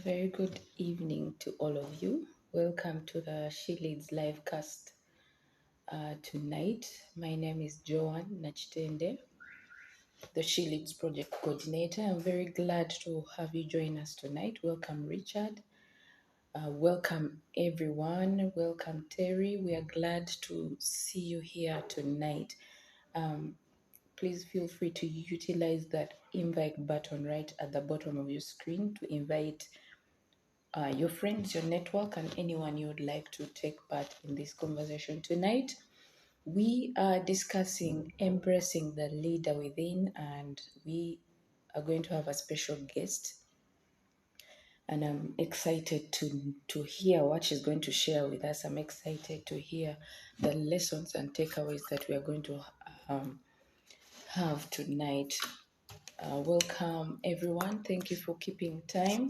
very good evening to all of you. Welcome to the SheLeads Livecast tonight. My name is Joan Nachtende, the SheLeads Project Coordinator. I'm very glad to have you join us tonight. Welcome, Richard. Welcome, everyone. Welcome, Terry. We are glad to see you here tonight. Please feel free to utilize that invite button right at the bottom of your screen to invite your friends, your network, and anyone you would like to take part in this conversation tonight. We are discussing embracing the leader within, and we are going to have a special guest. And I'm excited to hear what she's going to share with us. I'm excited to hear the lessons and takeaways that we are going to have tonight. Welcome, everyone. Thank you for keeping time.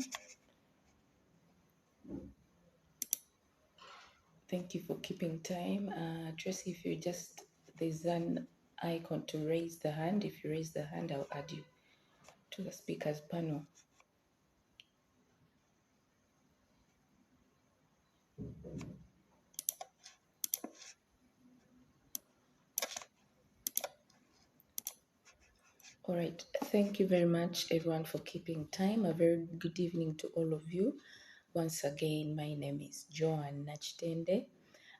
Thank you for keeping time. Tracey, if you just, there's an icon to raise the hand. If you raise the hand, I'll add you to the speakers panel. All right. Thank you very much, everyone, for keeping time. A very good evening to all of you. Once again, my name is Joan Nachtende,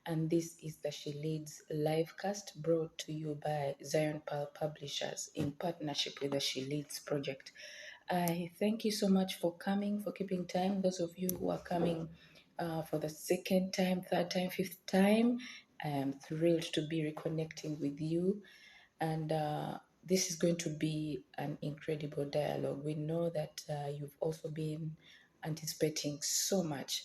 and this is the SheLeads Livecast brought to you by Zion Pearl Publishers in partnership with the SheLeads Project. I thank you so much for coming, for keeping time. Those of you who are coming for the second time, third time, fifth time, I am thrilled to be reconnecting with you. And this is going to be an incredible dialogue. We know that you've also been anticipating so much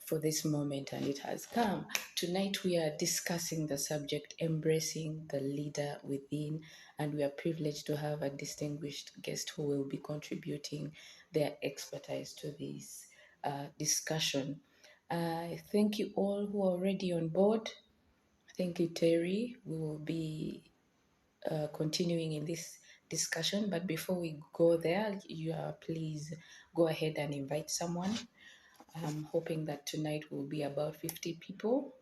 for this moment, and it has come. Tonight, we are discussing the subject, embracing the leader within, and we are privileged to have a distinguished guest who will be contributing their expertise to this discussion. I thank you all who are already on board. Thank you, Terry. We will be continuing in this discussion, but before we go there, please go ahead and invite someone. I'm hoping that tonight will be about 50 people.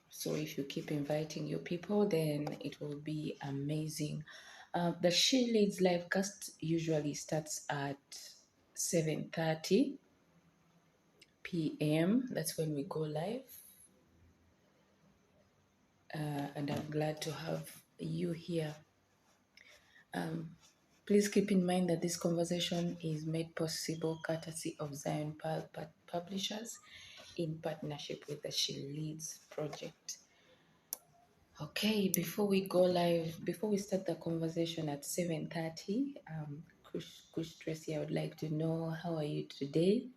So if you keep inviting your people, then it will be amazing. The SheLeads Livecast usually starts at 7:30 p.m. That's when we go live. And I'm glad to have you here. Please keep in mind that this conversation is made possible courtesy of Zion Pearl Publishers in partnership with the SheLeads Project. Okay, before we go live, before we start the conversation at 7:30, Kush Trace, I would like to know, how are you today?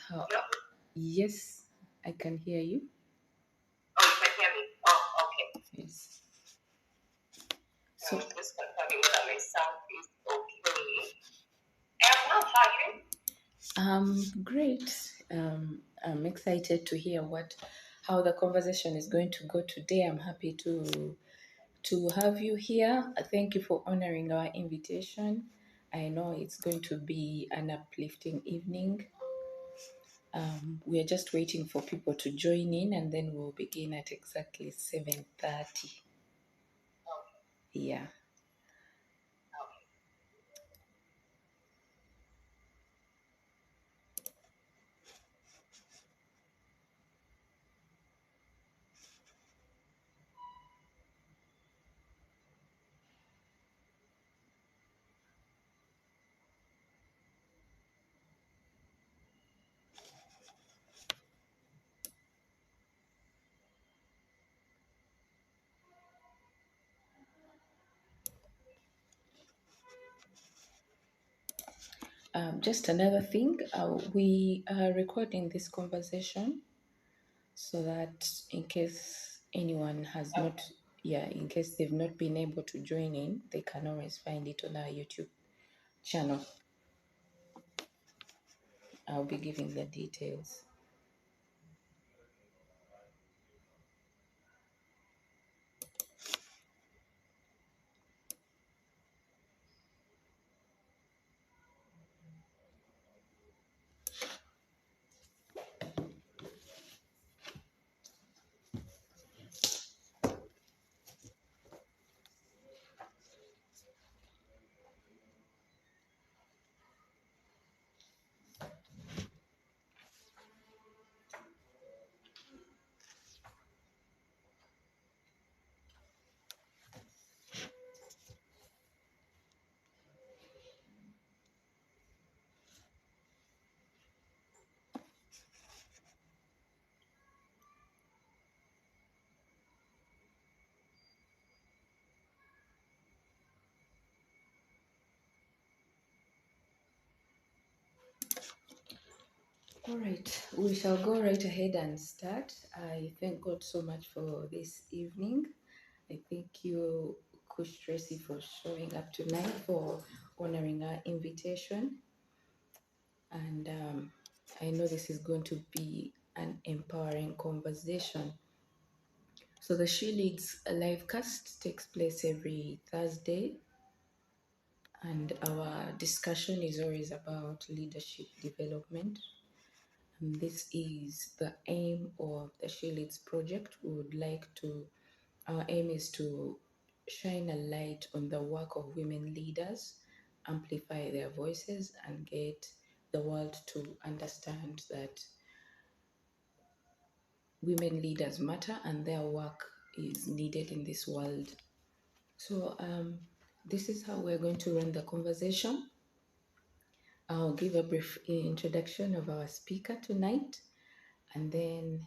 How? Yep. Yes, I can hear you. Oh, you can hear me? Oh, okay. Yes. So just confirming that my sound is okay. And how are you? Great. I'm excited to hear how the conversation is going to go today. I'm happy to have you here. Thank you for honoring our invitation. I know it's going to be an uplifting evening. We are just waiting for people to join in, and then we'll begin at exactly 7:30. Yeah. Just another thing, we are recording this conversation so that in case anyone has not, in case they've not been able to join in, they can always find it on our YouTube channel. I'll be giving the details. All right, we shall go right ahead and start. I thank God so much for this evening. I thank you, Kush Tracy, for showing up tonight, for honoring our invitation. And I know this is going to be an empowering conversation. So, the SheLeads Livecast takes place every Thursday, and our discussion is always about leadership development. And this is the aim of the SheLeads project. We would like to, our aim is to shine a light on the work of women leaders, amplify their voices, and get the world to understand that women leaders matter and their work is needed in this world. So, this is how we're going to run the conversation. I'll give a brief introduction of our speaker tonight, and then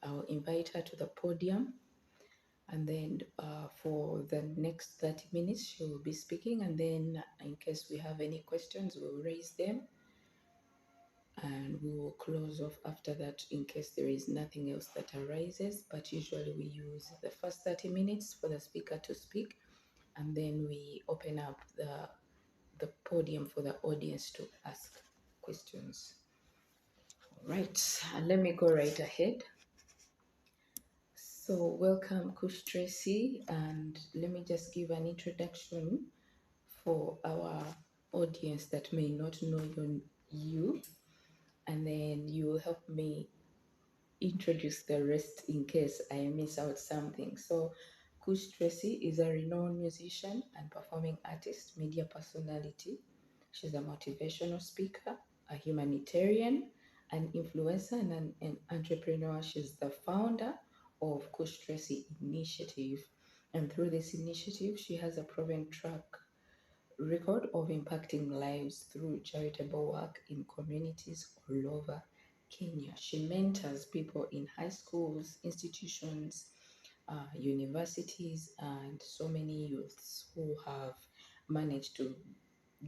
I'll invite her to the podium. And then for the next 30 minutes, she will be speaking. And then, in case we have any questions, we'll raise them. And we will close off after that in case there is nothing else that arises. But usually, we use the first 30 minutes for the speaker to speak. And then we open up the podium for the audience to ask questions. All right, let me go right ahead. So, welcome, Kush Tracy, and let me just give an introduction for our audience that may not know you, and then you will help me introduce the rest in case I miss out something. So, Kush Tracy is a renowned musician and performing artist, media personality. She's a motivational speaker, a humanitarian, an influencer, and an entrepreneur. She's the founder of Kush Tracy Initiative. And through this initiative, she has a proven track record of impacting lives through charitable work in communities all over Kenya. She mentors people in high schools, institutions, universities, and so many youths who have managed to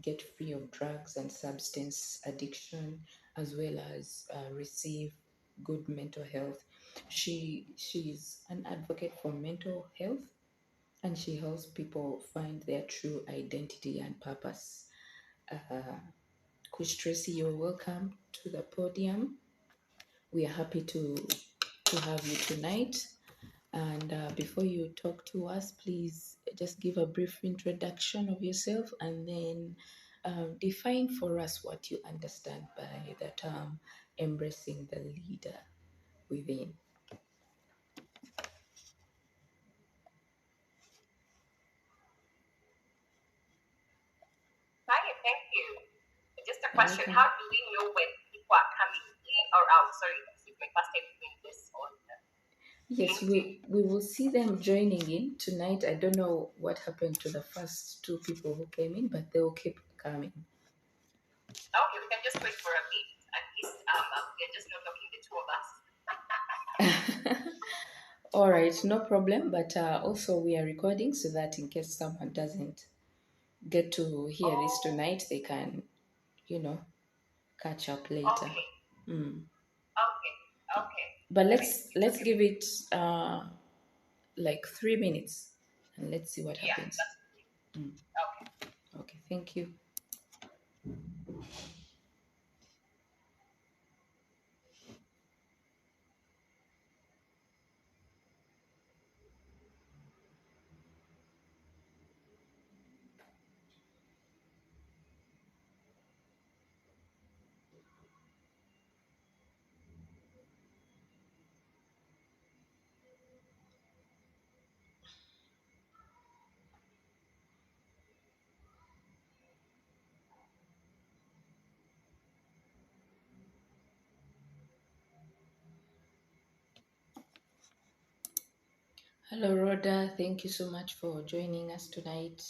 get free of drugs and substance addiction, as well as receive good mental health. She's an advocate for mental health, and she helps people find their true identity and purpose. Uh, Coach Tracy, you're welcome to the podium. We are happy to have you tonight. And before you talk to us, please just give a brief introduction of yourself and then define for us what you understand by the term embracing the leader within. Hi, thank you. Just a You're question. welcome. How do we know when people are coming in or out? Sorry, this is my first time doing this on Yes, LinkedIn. we will see them joining in tonight. I don't know what happened to the first two people who came in, but they will keep coming. Okay, we can just wait for a bit. At least we're just not talking the two of us. All right, no problem. But also, we are recording so that in case someone doesn't get to hear this Oh, tonight, they can, you know, catch up later. okay, Mm. okay, okay. But I mean, it's let's okay. give it like 3 minutes and let's see what Yeah, happens. that's Mm. okay. Okay, thank you. Hello, Rhoda. Thank you so much for joining us tonight.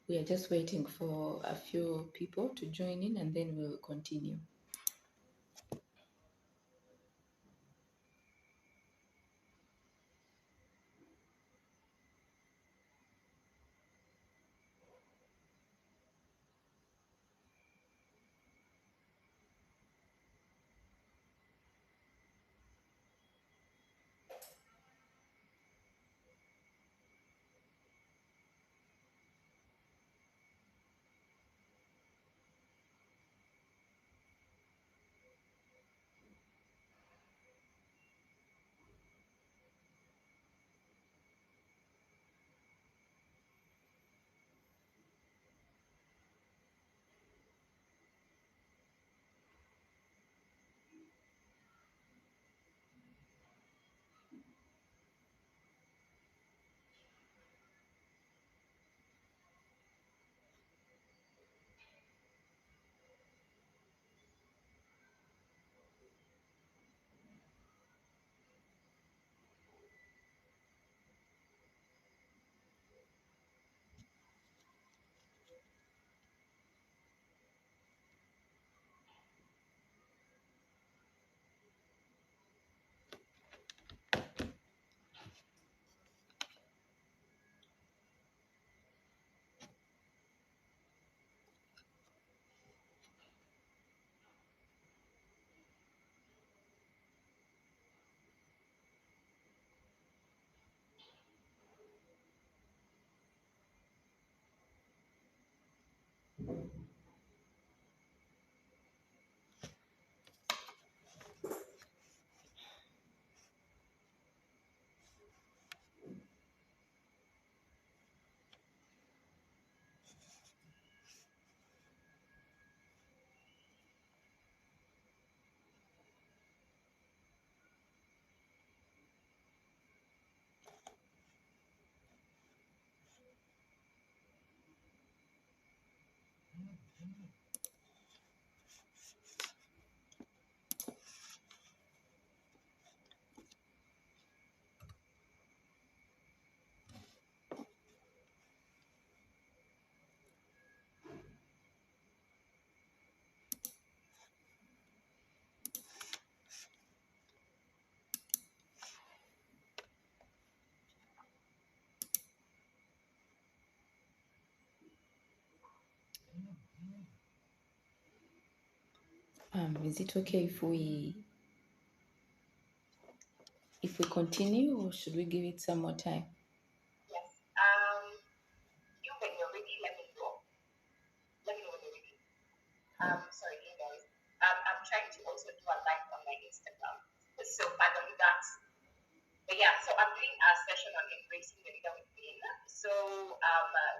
We are just waiting for a few people to join in and then we'll continue. Is it okay if we continue or should we give it some more time? Yes. You when you're ready, let me know. Let me know when you're ready. Oh, Sorry, hey guys. I'm trying to also do a live on my Instagram. So pardon me that. But yeah, so I'm doing a session on embracing the leader within. So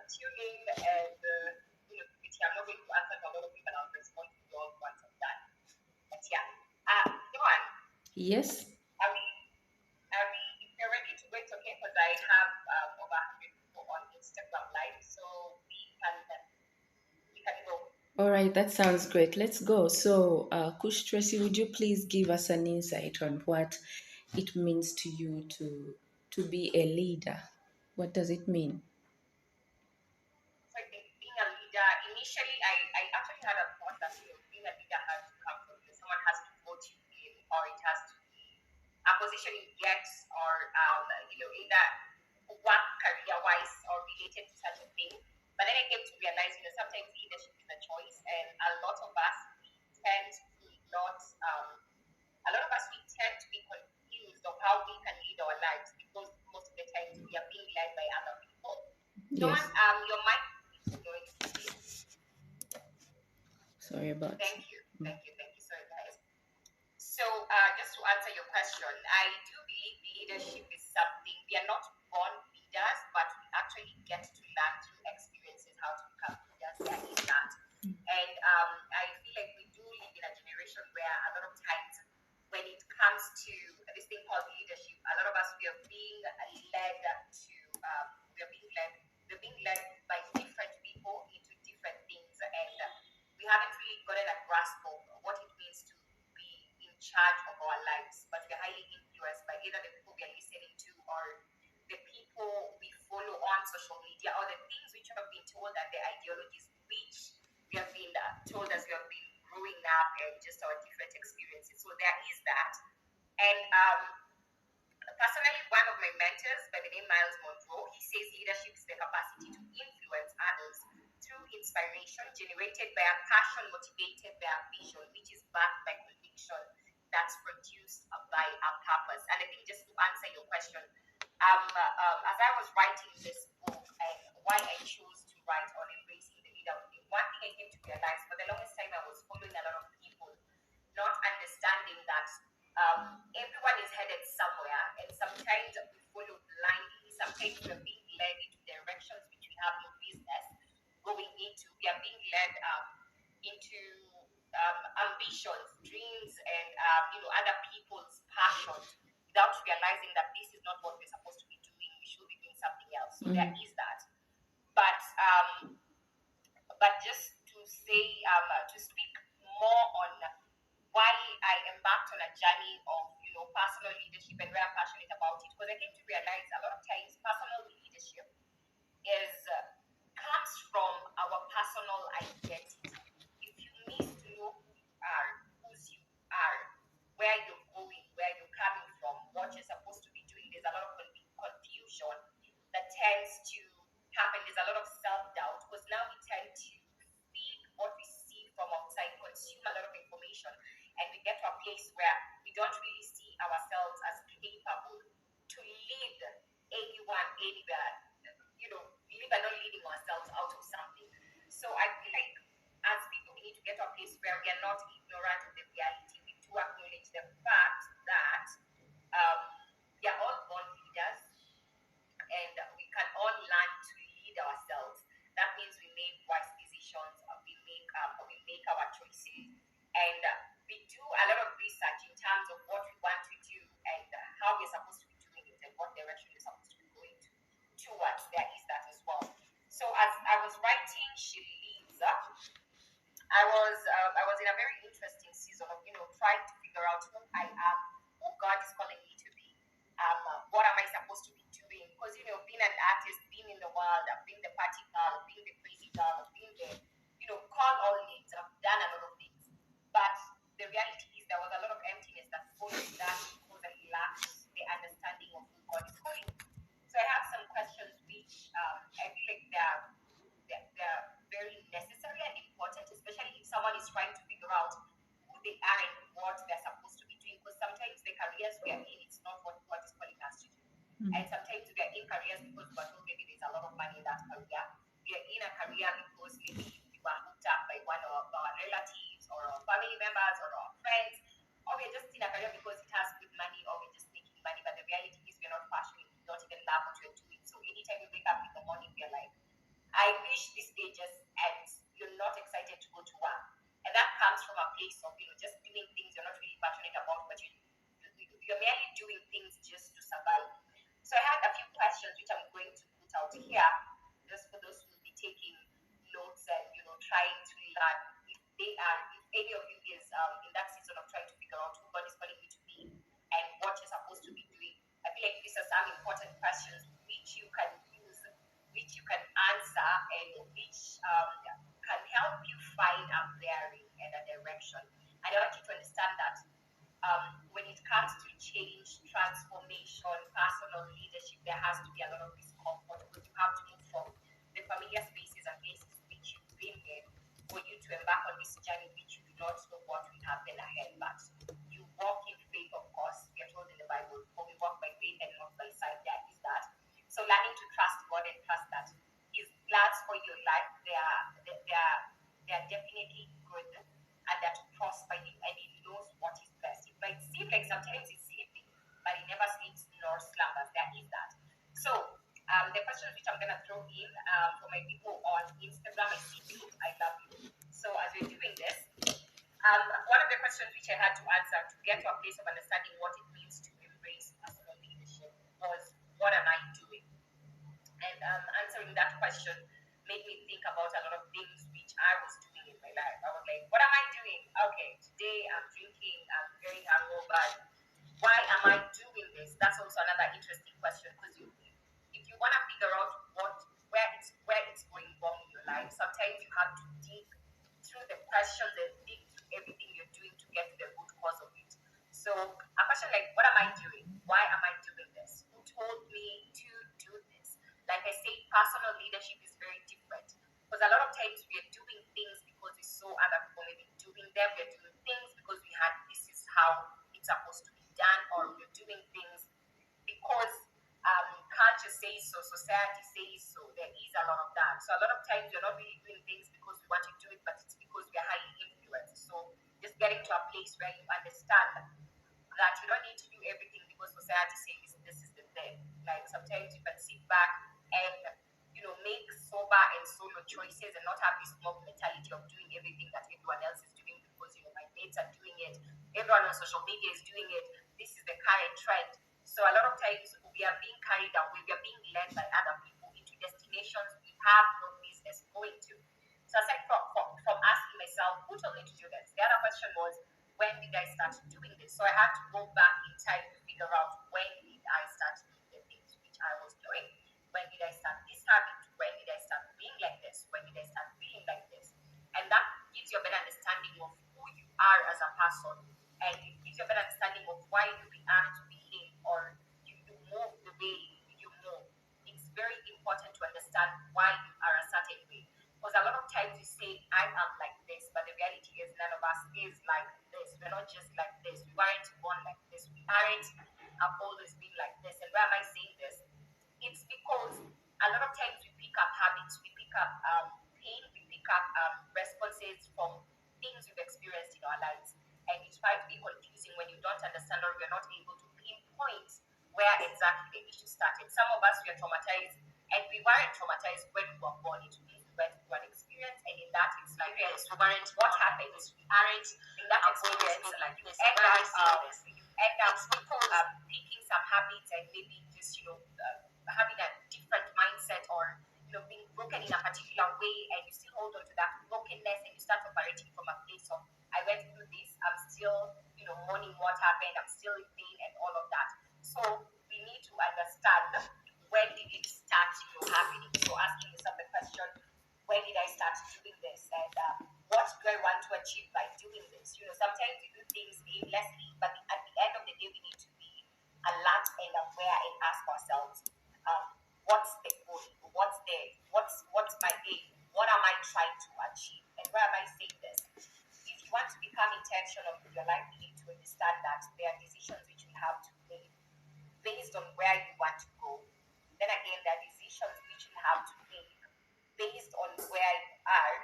tune in and I'm not going to answer a lot of people. I'll respond to your once I'm done. But yeah, Johan, yes. are we? If you're ready to go, it's okay because I have over 100 people on Instagram live, so we can go. All right, that sounds great. Let's go. So, Kush Tracy, would you please give us an insight on what it means to you to be a leader? What does it mean? So I think being a leader, initially, I actually had a thought that being a leader has to come from someone has to vote you in, or it has to be a position you get, or either work career wise or related to such a thing. But then I came to realize, sometimes leadership is a choice, and tend to not, um, a lot of us, we tend to be confused of how we can lead our lives because most of the times we are being led by other people. John, Yes. your mic is noisy, please. Sorry about. Thank you. Sorry, guys. So, just to answer your question, I do believe leadership is something we are not born leaders, but we actually get to learn through experiences how to become leaders. There is that. And I feel like we do live in a generation where a lot of times, when it comes to this thing called leadership, a lot of us we are being led to we are being led we're being led by different people into different things, and we haven't really gotten a grasp of what it means to be in charge of our lives, but we're highly influenced by either the people we are listening to or social media, or the things which have been told, and the ideologies which we have been told as we have been growing up, and just our different experiences. So there is that. And personally, one of my mentors by the name Miles Monroe, he says leadership is the capacity to influence others through inspiration generated by a passion motivated by a vision, which is backed by conviction that's produced by a purpose. And I think just to answer your question, as I was writing this book and why I chose to write on embracing the leader within, one thing I came to realize for the longest time I was following a lot of people, not understanding that everyone is headed somewhere, and sometimes we follow blindly. Sometimes we are being led into directions which we have no business going into. We are being led into ambitions, dreams, and other people's passions without realizing that this is not what we're supposed to be doing. We should be doing something else. So there is that. But just to say, to speak more on why I embarked on a journey of personal leadership and where I'm passionate about it, because I came to realize a lot of times personal leadership is comes from our personal identity. If you miss to know who you are, whose you are, where you're going, where you're coming from, what you're supposed to be doing, there's a lot of confusion that tends to happen. There's a lot of self-doubt because now we tend to feed what we see from outside, consume a lot of information, and we get to a place where we don't really see ourselves as capable to lead anyone, anywhere. We live by not leading ourselves out of something. So I feel like as people, we need to get to a place where we are not ignorant of the reality. We do acknowledge the fact that um, we are all born leaders, and we can all learn to lead ourselves. That means we make wise decisions, we make our choices, and we do a lot of research in terms of what we want to do and how we're supposed to be doing it and what direction we're supposed to be going towards. There is that as well. So as I was writing She Leads, I was in a very interesting season of trying to figure out who I am, who God is calling me to be. What am I supposed to be doing? Because being an artist, being in the world, being the party girl, being the crazy girl, being the call all names. I've done a lot of things, but the reality is there was a lot of emptiness that followed that because I lacked the understanding of who God is calling me. So I have some questions which I feel like they're very necessary and important, especially if someone is trying to figure out who they are and what they're supposed to be doing. Because sometimes the careers we are in, it's not what God is calling us to do. And sometimes we are in careers because we're told maybe there's a lot of money in that career. We are in a career because maybe we were hooked up by one of our relatives or our family members or our friends, or we're just in a career because it has good money, or we're just making money. But the reality is we're not passionate, we don't even love what we're doing. So anytime we wake up in the morning, we're like, I wish this day just ends. You're not excited to go to work. And that comes from a place of, just doing things you're not really passionate about, but you're merely doing things just to survive. So I had a few questions which I'm going to put out here, just for those who will be taking notes and, trying to learn if any of you is in that season of trying to figure out who God is calling you to be and what you're supposed to be doing. I feel like these are some important questions which you can use, which you can answer, and which can help you find a bearing and a direction. And I want you to understand that when it comes to change, transformation, personal leadership, there has to be a lot of discomfort because you have to move from the familiar spaces and places which you've been in for you to embark on this journey which you do not know what will happen ahead. But you walk in faith, of course. We are told in the Bible, for we walk by faith and not by sight. There is that. So learning to trust God and trust that His plans for your life, they are definitely good, and that to prosper you, and He knows what is best. It might seem like sometimes He's sleeping, but He never sleeps nor slumbers. There is that. So the questions which I'm gonna throw in for my people on Instagram, I see you, I love you. So as we're doing this, one of the questions which I had to answer to get to a place of understanding what it means to embrace personal leadership was, what am I doing? And answering that question made me think about a lot of things which I was doing in my life. I was like, what am I doing? Okay, today I'm drinking, I'm very hungover. Why am I doing this? That's also another interesting question, because if you want to figure out what questions and dig through everything you're doing to get to the root cause of it. So a question like, what am I doing? Why am I doing this? Who told me to do this? Like I say, personal leadership is very different. Because a lot of times we are doing things because we saw other people maybe doing them. We're doing things because we had this is how it's supposed to be done, or we're doing things because culture says so, society says so. There is a lot of that. So a lot of times we're not really doing things because we want to do it, but it's because we're highly influenced. So just getting to a place where you understand that you don't need to do everything because society says this is the thing. Like sometimes you can sit back and make sober and solo choices and not have this mob mentality of doing everything that everyone else is doing because my mates are doing it, everyone on social media is doing it. This is the current trend. So a lot of times we are being carried away, we are being led by other people into destinations we have no business going to. So aside from asking myself, who told me to do this? The other question was, when did I start doing this? So I had to go back in time to figure out when did I start doing the things which I was doing. When did I start this habit? When did I start being like this? When did I start feeling like this? And that gives you a better understanding of who you are as a person. And it gives you a better understanding of why you react, behave, or you move the way you move. It's very important to understand why you are a certain way. Because a lot of times you say, I am like this, but the reality is none of us is like this. We're not just like this. We weren't born like this. We aren't have always been like this. And why am I saying this? It's because a lot of times we pick up habits, we pick up pain, we pick up responses from things we've experienced in our lives. And it might be confusing when you don't understand or you're not able to pinpoint where exactly the issue started. Some of us were traumatized, and we weren't traumatized when we were born. It means we went through an experience, and in that experience, we weren't. What happened is we aren't in that experience. Like you end up picking some habits and maybe just having a different mindset, or being broken in a particular way, and you still hold on to that brokenness and you start operating from a place of, I went through this, I'm still mourning what happened, I'm still in pain and all of that. So we need to understand, when did it start happening. So asking yourself the question, when did I start doing this, and what do I want to achieve by doing this? Sometimes we do things aimlessly, but at the end of the day we need to be alert and aware and ask ourselves, what's the goal? What's my aim? What am I trying to achieve? And why am I saying this? If you want to become intentional with your life, you need to understand that there are decisions which you have to make based on where you want to go. Then again, there are decisions which you have to make based on where you are.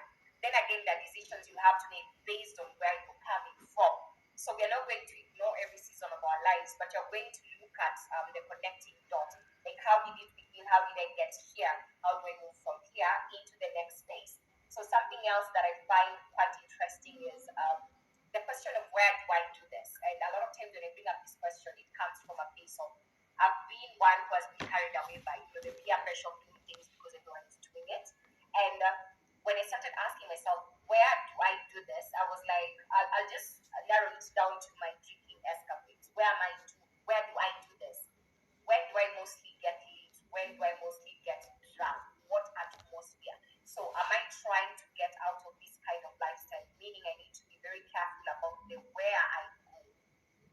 Then again, there are decisions you have to make based on where you're coming from. So we're not going to ignore every season of our lives, but you're going to look at the connecting dot. Like, how did it begin? How did I get here? How do I move from here into the next space? So something else that I find quite interesting is the question of, where do I do this? And a lot of times when I bring up this question, it comes from a place of, I've been one who has been carried away by the peer pressure of doing things because everyone is doing it. And when I started asking myself, where do I do this? I was like, I'll just narrow it down to my drinking escapades. Where do I do this? When do I mostly get leads? When do I mostly get drunk? What atmosphere? So am I trying to get out of this kind of lifestyle? Meaning I need to be very careful about the where I go,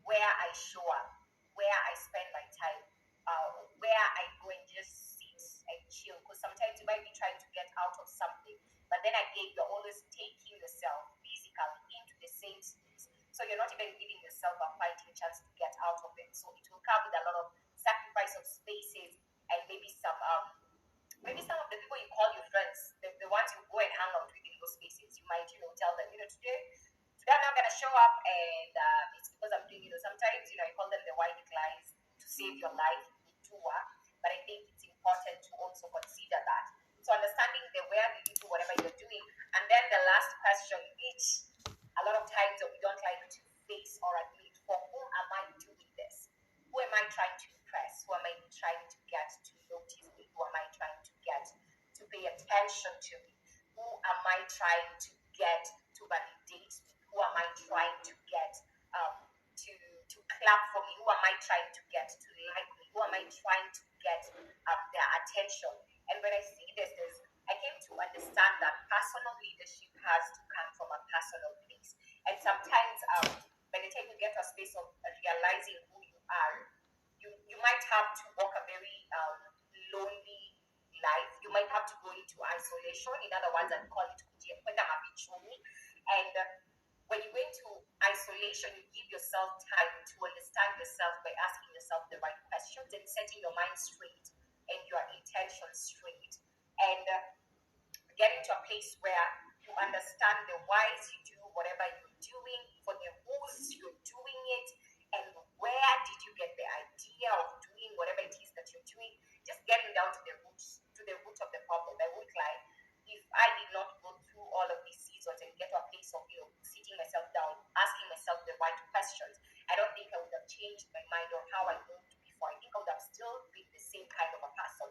where I show up, where I spend my time, where I go and just sit and chill. Because sometimes you might be trying to get out of something, but then again, you're always taking yourself physically into the same space. So you're not even giving yourself a fighting chance to get out of it. So it will come with a lot of sacrifice of spaces, and maybe some of the people you call your friends, the ones you go and hang out with in those spaces, you might tell them, today I'm not gonna show up, and it's because I'm doing, sometimes I call them the white lies to save your life. They do work, but I think it's important to also consider that. So understanding the where do you do whatever you're doing, and then the last question, which a lot of times we don't like to face or admit, for whom am I doing this? Who am I trying to impress? Who am I trying to get to notice me? Who am I trying to get to pay attention to me? Who am I trying to get to validate me? Who am I trying to get to clap for me? Who am I trying to get to like me? Who am I trying to get their attention? And when I see this, I came to understand that personal leadership has to come from a personal space of realizing who you are, you might have to walk a very lonely life. You might have to go into isolation. In other words, I'd call it kwenda mafichoni. And when you go into isolation, you give yourself time to understand yourself by asking yourself the right questions and setting your mind straight and your intentions straight. And getting to a place where you understand the whys you do whatever you're doing, for the whos you're doing it, and where did you get the idea of doing whatever it is that you're doing. Just getting down to the root of the problem. I won't lie. If I did not go through all of these seasons and get to a place of sitting myself down, asking myself the right questions, I don't think I would have changed my mind or how I moved before. I think I would have still been the same kind of a person.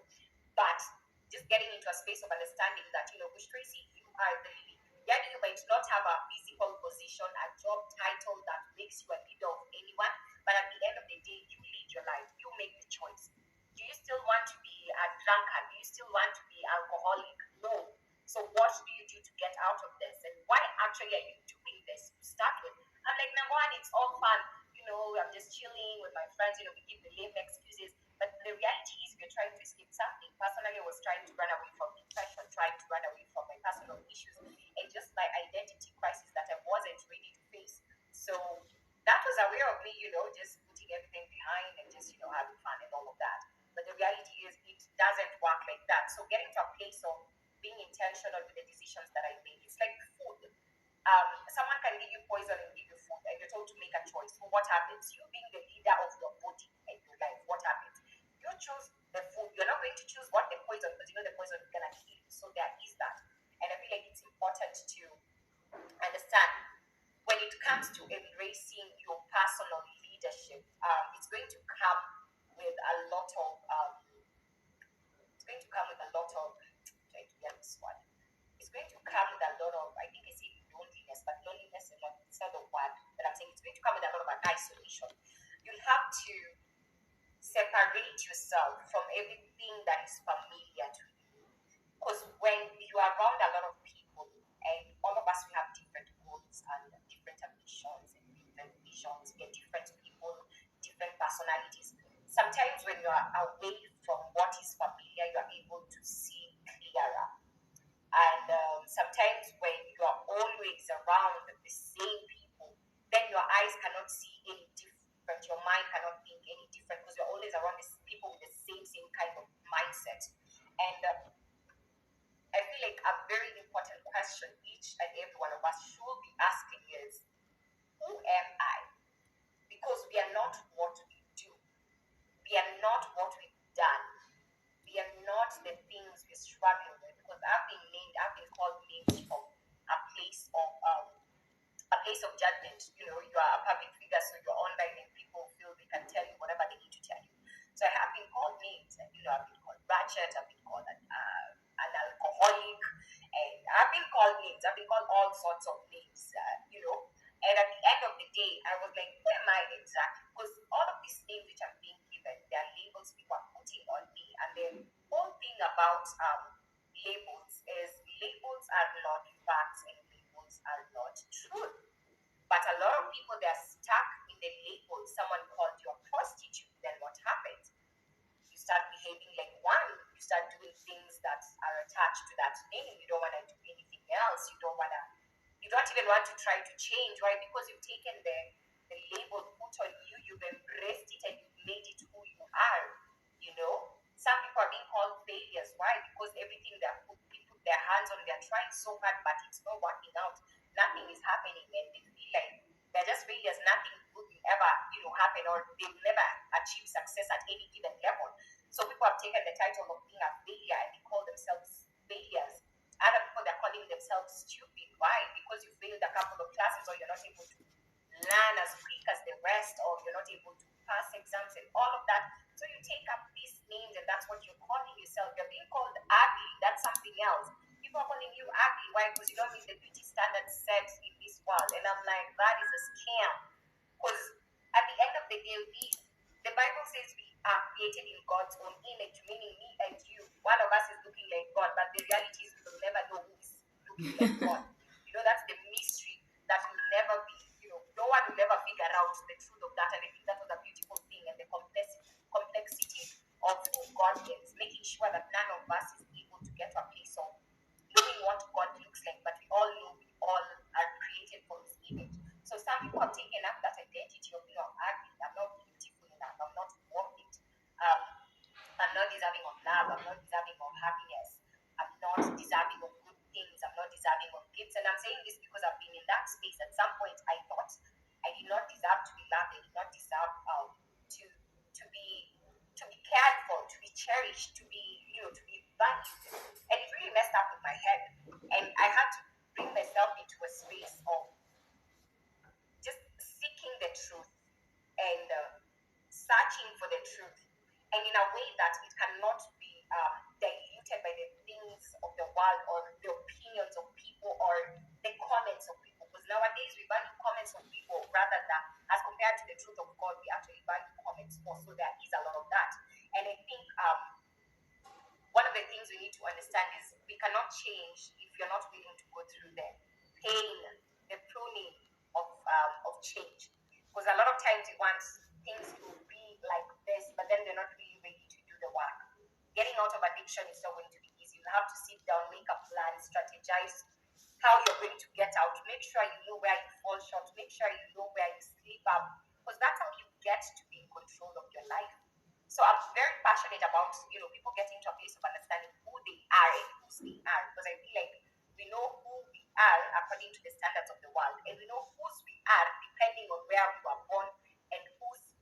But just getting into a space of understanding that, Kush Tracy, you are the lead. Yeah, you might not have a physical position, a job title that makes you a leader of anyone, but at the end of the day, you lead your life. You make the choice. Do you still want to be a drunkard? Do you still want to be alcoholic? No. So what do you do to get out of this? And why actually are you doing this to start with? I'm like, number one, it's all fun. I'm just chilling with my friends. We give the lame excuses. But the reality is we're trying to escape something. Personally, I was trying to run away from depression, trying to run away from my personal issues, and just my identity crisis that I wasn't ready to face. So that was a way of me, just putting everything behind and just, having fun and all of that. But the reality is it doesn't work like that. So getting to a place of being intentional with the decisions that I make. It's like food. Someone can give you poison and give you food, and you're told to make a choice. So what happens? You being the leader of your body and your life, what happens? You choose the food. You're not going to choose what the poison, because you know the poison is gonna kill you. So there is that. And I feel like it's important to understand when it comes to embracing your personal leadership, it's going to come with a lot of it's going to come with a lot of trying to get this one. It's going to come with a lot of, I think I say loneliness, but loneliness is not the word that I'm saying. It's going to come with a lot of isolation. You'll have to separate yourself from everything that is familiar to you. Because when you are around a lot of people, and all of us, we have different goals and different ambitions and different visions, we are different people, different personalities. Sometimes when you are away from what is familiar, you are able to see clearer. And sometimes when you are always around the same people, then your eyes cannot see any different. Your mind cannot think any different because you're always around these people with the same kind of mindset. And I feel like a very important question each and every one of us should be asking is, who am I? Because we are not what we do. We are not what we've done. We are not the things we're struggling with. Because I've been called names from a place of judgment. You are a public figure, so you're online and people feel they can tell you whatever they need to tell you. So I have been called names, and I've been called ratchet, I've been called an alcoholic, and I've been called names, I've been called all sorts of names. And at the end of the day, I was like, who am I exactly? Because all of these names which I'm being given, they are labels people are putting on me. And the whole thing about labels is labels are not facts and labels are not truth. But a lot of people, they're stuck in the label. Someone called you a prostitute, then what happens? You start behaving like one. You start doing things that are attached to that name. You don't want to do anything else. You don't even want to try to change. Why? Because you've taken the label put on you, you've embraced it, and you've made it who you are. Some people are being called failures. Why? Because everything they put their hands on, they're trying so hard, but it's not working out. Nothing is happening, and they feel like they're just failures. Nothing good will ever, happen, or they will never achieve success at any given level. So people have taken the title of being a failure and they call themselves failures. Other people, they're calling themselves stupid. Why? Because you failed a couple of classes, or you're not able to learn as quick as the rest, or you're not able to pass exams and all of that. So you take up these names, and that's what you're calling yourself. You're being called ugly. That's something else. People are calling you ugly. Why? Because you don't meet the beauty standards set in this world. And I'm like, that is a scam. Because at the end of the day, the Bible says we are created in God's own image, meaning me and you. One of us is looking like God, but the reality is we will never know who is looking like God. That's the mystery that will never be, no one will ever figure out the truth of that. And I think that was a beautiful thing, and the complexity of who God is, making sure that none of us is able to get to a place of knowing what God looks like, but we all know we all are created for His image. So some people have taken up that identity of, I'm ugly, I'm not beautiful enough, I'm not worth it. Um, I'm not deserving of love. I'm not deserving of happiness. I'm not deserving of good things. I'm not deserving of gifts. And I'm saying this because I've been in that space. At some point, I thought I did not deserve to be loved. I did not deserve to be cared for, to be cherished, to be valued. And it really messed up with my head. And I had to bring myself into a space of just seeking the truth and searching for the truth, and in a way that it cannot be diluted by the things of the world or the opinions of people or the comments of people. Because nowadays we value comments of people rather than, as compared to the truth of God, we actually value comments more. So there is a lot of that. And I think one of the things we need to understand is we cannot change if you're not willing to go through the pain, the pruning of change. Because a lot of times we want things to be like this, but then they're not really ready to do the work. Getting out of addiction is not going to be easy. You have to sit down, make a plan, strategize how you're going to get out. Make sure you know where you fall short. Make sure you know where you slip up. Because that's how you get to be in control of your life. So I'm very passionate about, people getting to a place of understanding who they are and whose they are, because I feel like we know who we are according to the standards of the world, and we know whose we are depending on where we were born and whose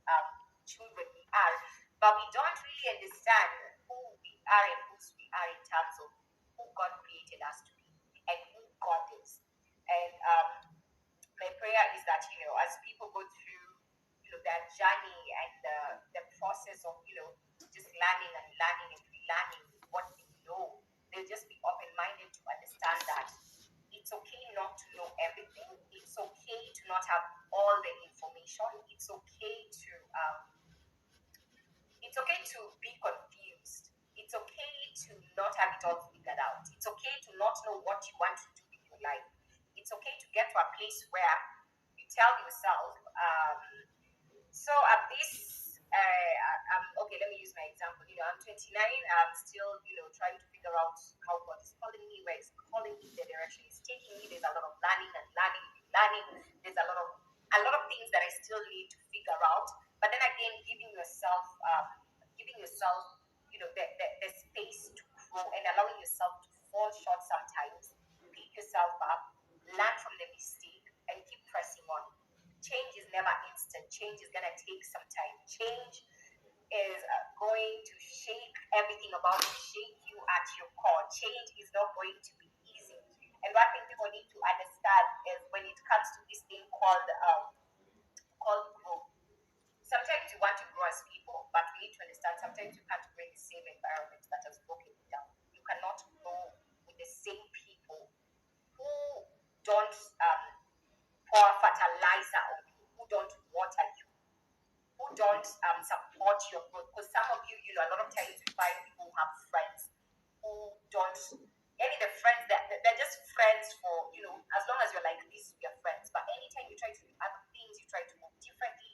children we are, but we don't really understand who we are and whose we are in terms of who God created us to be and who God is. And my prayer is that, as people go through, their journey and the process of, just learning and learning and relearning what they know, they'll just be open-minded to understand that it's okay not to know everything. It's okay to not have all the information. It's okay to be confused. It's okay to not have it all figured out. It's okay to not know what you want to do with your life. It's okay to get to a place where you tell yourself, so at this, okay, let me use my example. I'm 29. I'm still, trying to figure out how God is calling me, where He's calling me, the direction He's taking me. There's a lot of learning and learning and learning. There's a lot of things that I still need to figure out. But then again, giving yourself, the space to grow and allowing yourself to fall short sometimes. Pick yourself up, learn from the mistake, and keep pressing on. Change is never instant. Change is going to take some time. Change is going to shake everything about you, shake you at your core. Change is not going to be easy. And one thing people need to understand is when it comes to this thing called growth. Sometimes you want to grow as people, but we need to understand sometimes you can't grow in the same environment that has broken you down. You cannot grow with the same people who don't pour fertilizer on you, who don't water you, who don't support your growth. Because some of you, a lot of times you find people who have friends who don't, any the friends that they're just friends for, as long as you're like this, we are friends. But anytime you try to do other things, you try to move differently,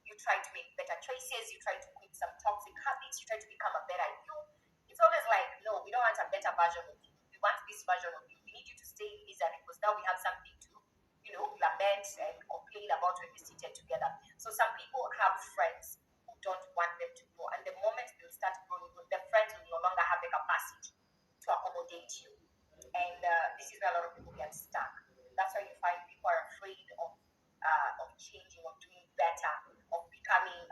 you try to make better choices, you try to quit some toxic habits, you try to become a better you. It's always like, no, we don't want a better version of you. We want this version of you. We need you to stay in misery because now we have something to lament and complain about when we seated together. So some people have friends who don't want them to grow, and the moment they start growing, the friends will no longer have the capacity to accommodate you. And this is where a lot of people get stuck. That's why you find people are afraid of changing, of doing better, of becoming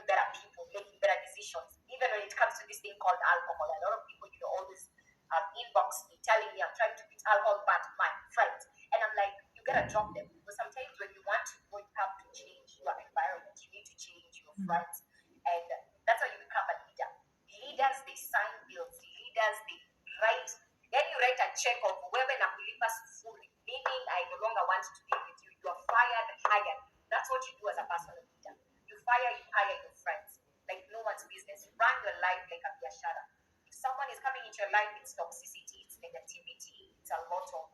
better people, making better decisions. Even when it comes to this thing called alcohol, a lot of people, always inbox me telling me I'm trying to quit alcohol, but my friends, and I'm like, you gotta drop them. Because sometimes when you want to go, you have to change your environment. You need to change your friends, and that's how you become a leader. Leaders, they sign bills. Leaders, they write. Then you write a check of whoever nakulipa sufuri, meaning I no longer want to be with you. You are fired, hired. That's what you do as a personal leader. You fire, you hire your friends like no one's business. Run your life like a biashara. If someone is coming into your life, it's toxicity, it's negativity, it's a lot of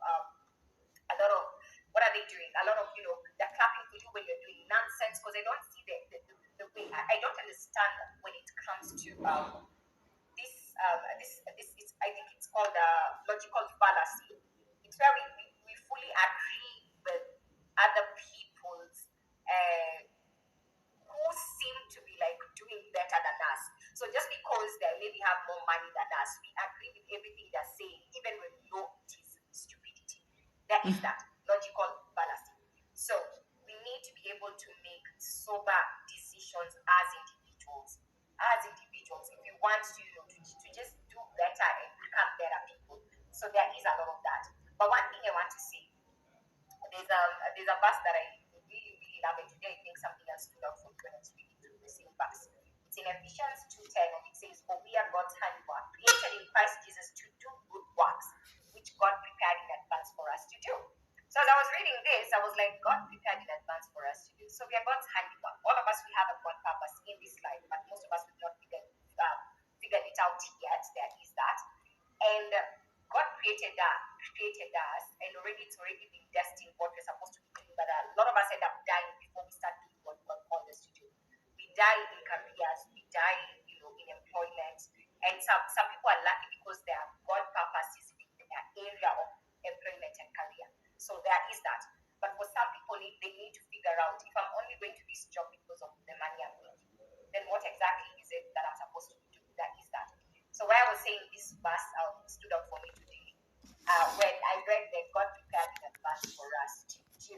what are they doing? A lot of they're clapping for you when you're doing this is, I think it's called logical fallacy. It's where we fully agree with other people's who seem to be like doing better than us. So just because they maybe have more money than us, we agree with everything they're saying, even when we know it is stupidity. There is that logical fallacy. So we need to be able to make sober decisions as individuals. As individuals, if we want to, to just do better and become better people. So there is a lot of that. But one thing I want to say, there's a verse that I really, really love, and today I think something else stood out for me when I was reading through the same verse. It's in Ephesians 2:10, and it says, "For we are God's handiwork, created in Christ Jesus to do good works, which God prepared in advance for us to do." So as I was reading this, I was like, God prepared in advance for us to do. So we are God's handiwork. All of us, we have a God purpose in this life, but most of us will not figured it out yet. There is that. And God created us, and already it's already been destined what we're supposed to be doing. But a lot of us end up dying before we start doing what God called us to do. We die in careers, we die, in employment, and some people are lucky because their God purpose is in their area of employment and career. So there is that. But for some people, they need to figure out, if I'm only going to this job because of the money I'm making, then what exactly is it that I'm supposed to be doing? That is that. So why I was saying this verse stood out for me today, when I read that God prepared in advance for us to do.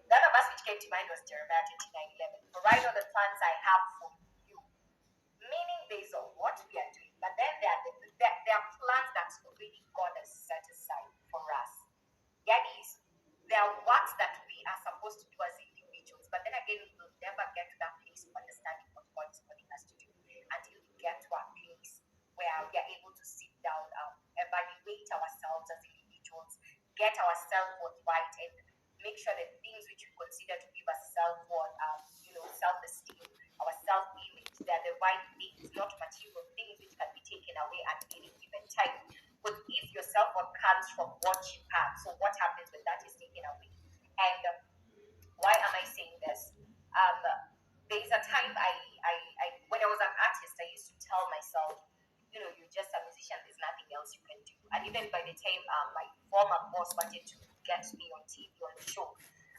The other verse which came to mind was Jeremiah 29:11. For I know the plans I have for you, meaning based on what we are doing, but then there are plans that already God has set aside for us. That is, there are works that we are supposed to do as individuals, but then again, we will never get to that place of understanding what God is calling us to do until we get to a place where we are able to sit down, evaluate ourselves as individuals, get our self-worth right, and make sure that things which we consider to give us self-worth, self-esteem, our self-image, they're the right things, not material things which can be taken away at any given time. But if your self-worth comes from what you have, so what happens when that is taken away? And why am I saying this? Um, there is a time when I was an artist, I used to tell myself, you're just a musician, there's nothing else you can do. And even by the time my former boss wanted to get me on TV, on the show,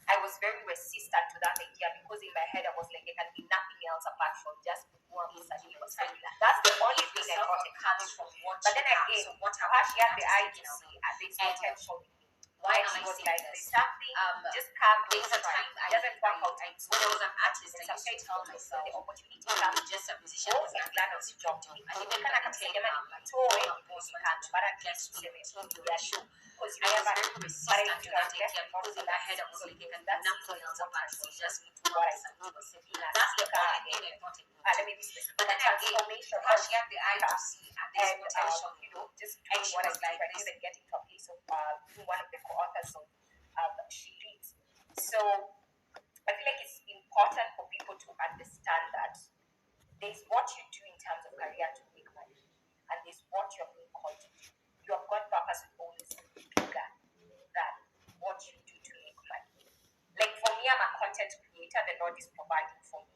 I was very resistant to that idea, because in my head I was like, there can be nothing else apart from just perform suddenly or something. That's the only thing I thought it comes from. But then again, she had the eye to see there's potential in me. Why am I saying like, this? Something just can't go right. It doesn't work out. When I was an artist, I used to tell myself the opportunity comes, just a musician is not learn how to job to me. And even when I can say, but at least to say, show. Because I am very resistant to that idea, because in my head I was like, that's nothing else apart from just what I do. That's the only thing I thought it would. Let me be specific. But then again, she had the eye to see and this potential, just doing what I like, and even getting to a place of being one of the co-authors of SheLeads. So I feel like it's important for people to understand that there's what you do in terms of career to make money, and there's what you're being called to do. Your God purpose will always be bigger than what you do to make money. Like for me, I'm a content creator. The Lord is providing for me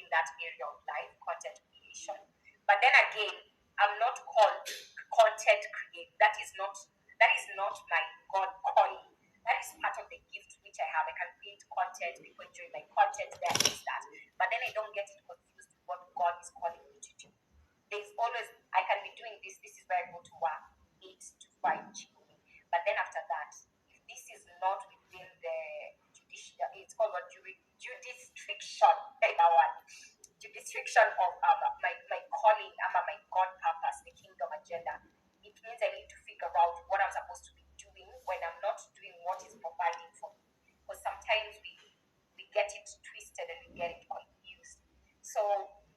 in that area of life, content creation. But then again, I'm not called content create. That is not my God calling. That is part of the gift which I have. I can create content, people enjoy my content, there is that. But then I don't get it confused with what God is calling me to do. There's always, I can be doing this. This is where I go to work, 8 to 5 GOE. But then after that, if this is not within the judicial, it's called what jurisdiction, jurisdiction of my calling, my God purpose, the kingdom agenda. It means I need to figure out what I'm supposed to be doing when I'm not doing what is providing for me. Because sometimes we get it twisted and we get it confused. So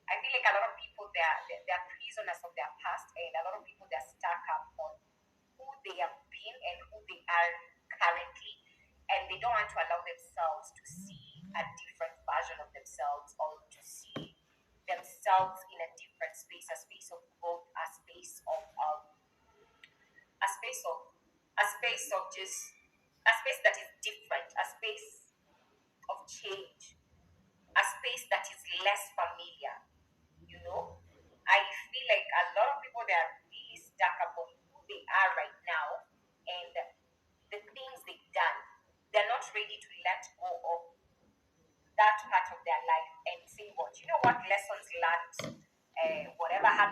I feel like a lot of people, they're prisoners of their past, and a lot of people, they're stuck up on who they have been and who they are currently, and they don't want to allow themselves to see a different version of themselves, or to see themselves in a different space, a space of growth, a space of a space of a space of just a space that is different, a space of change, a space that is less familiar. I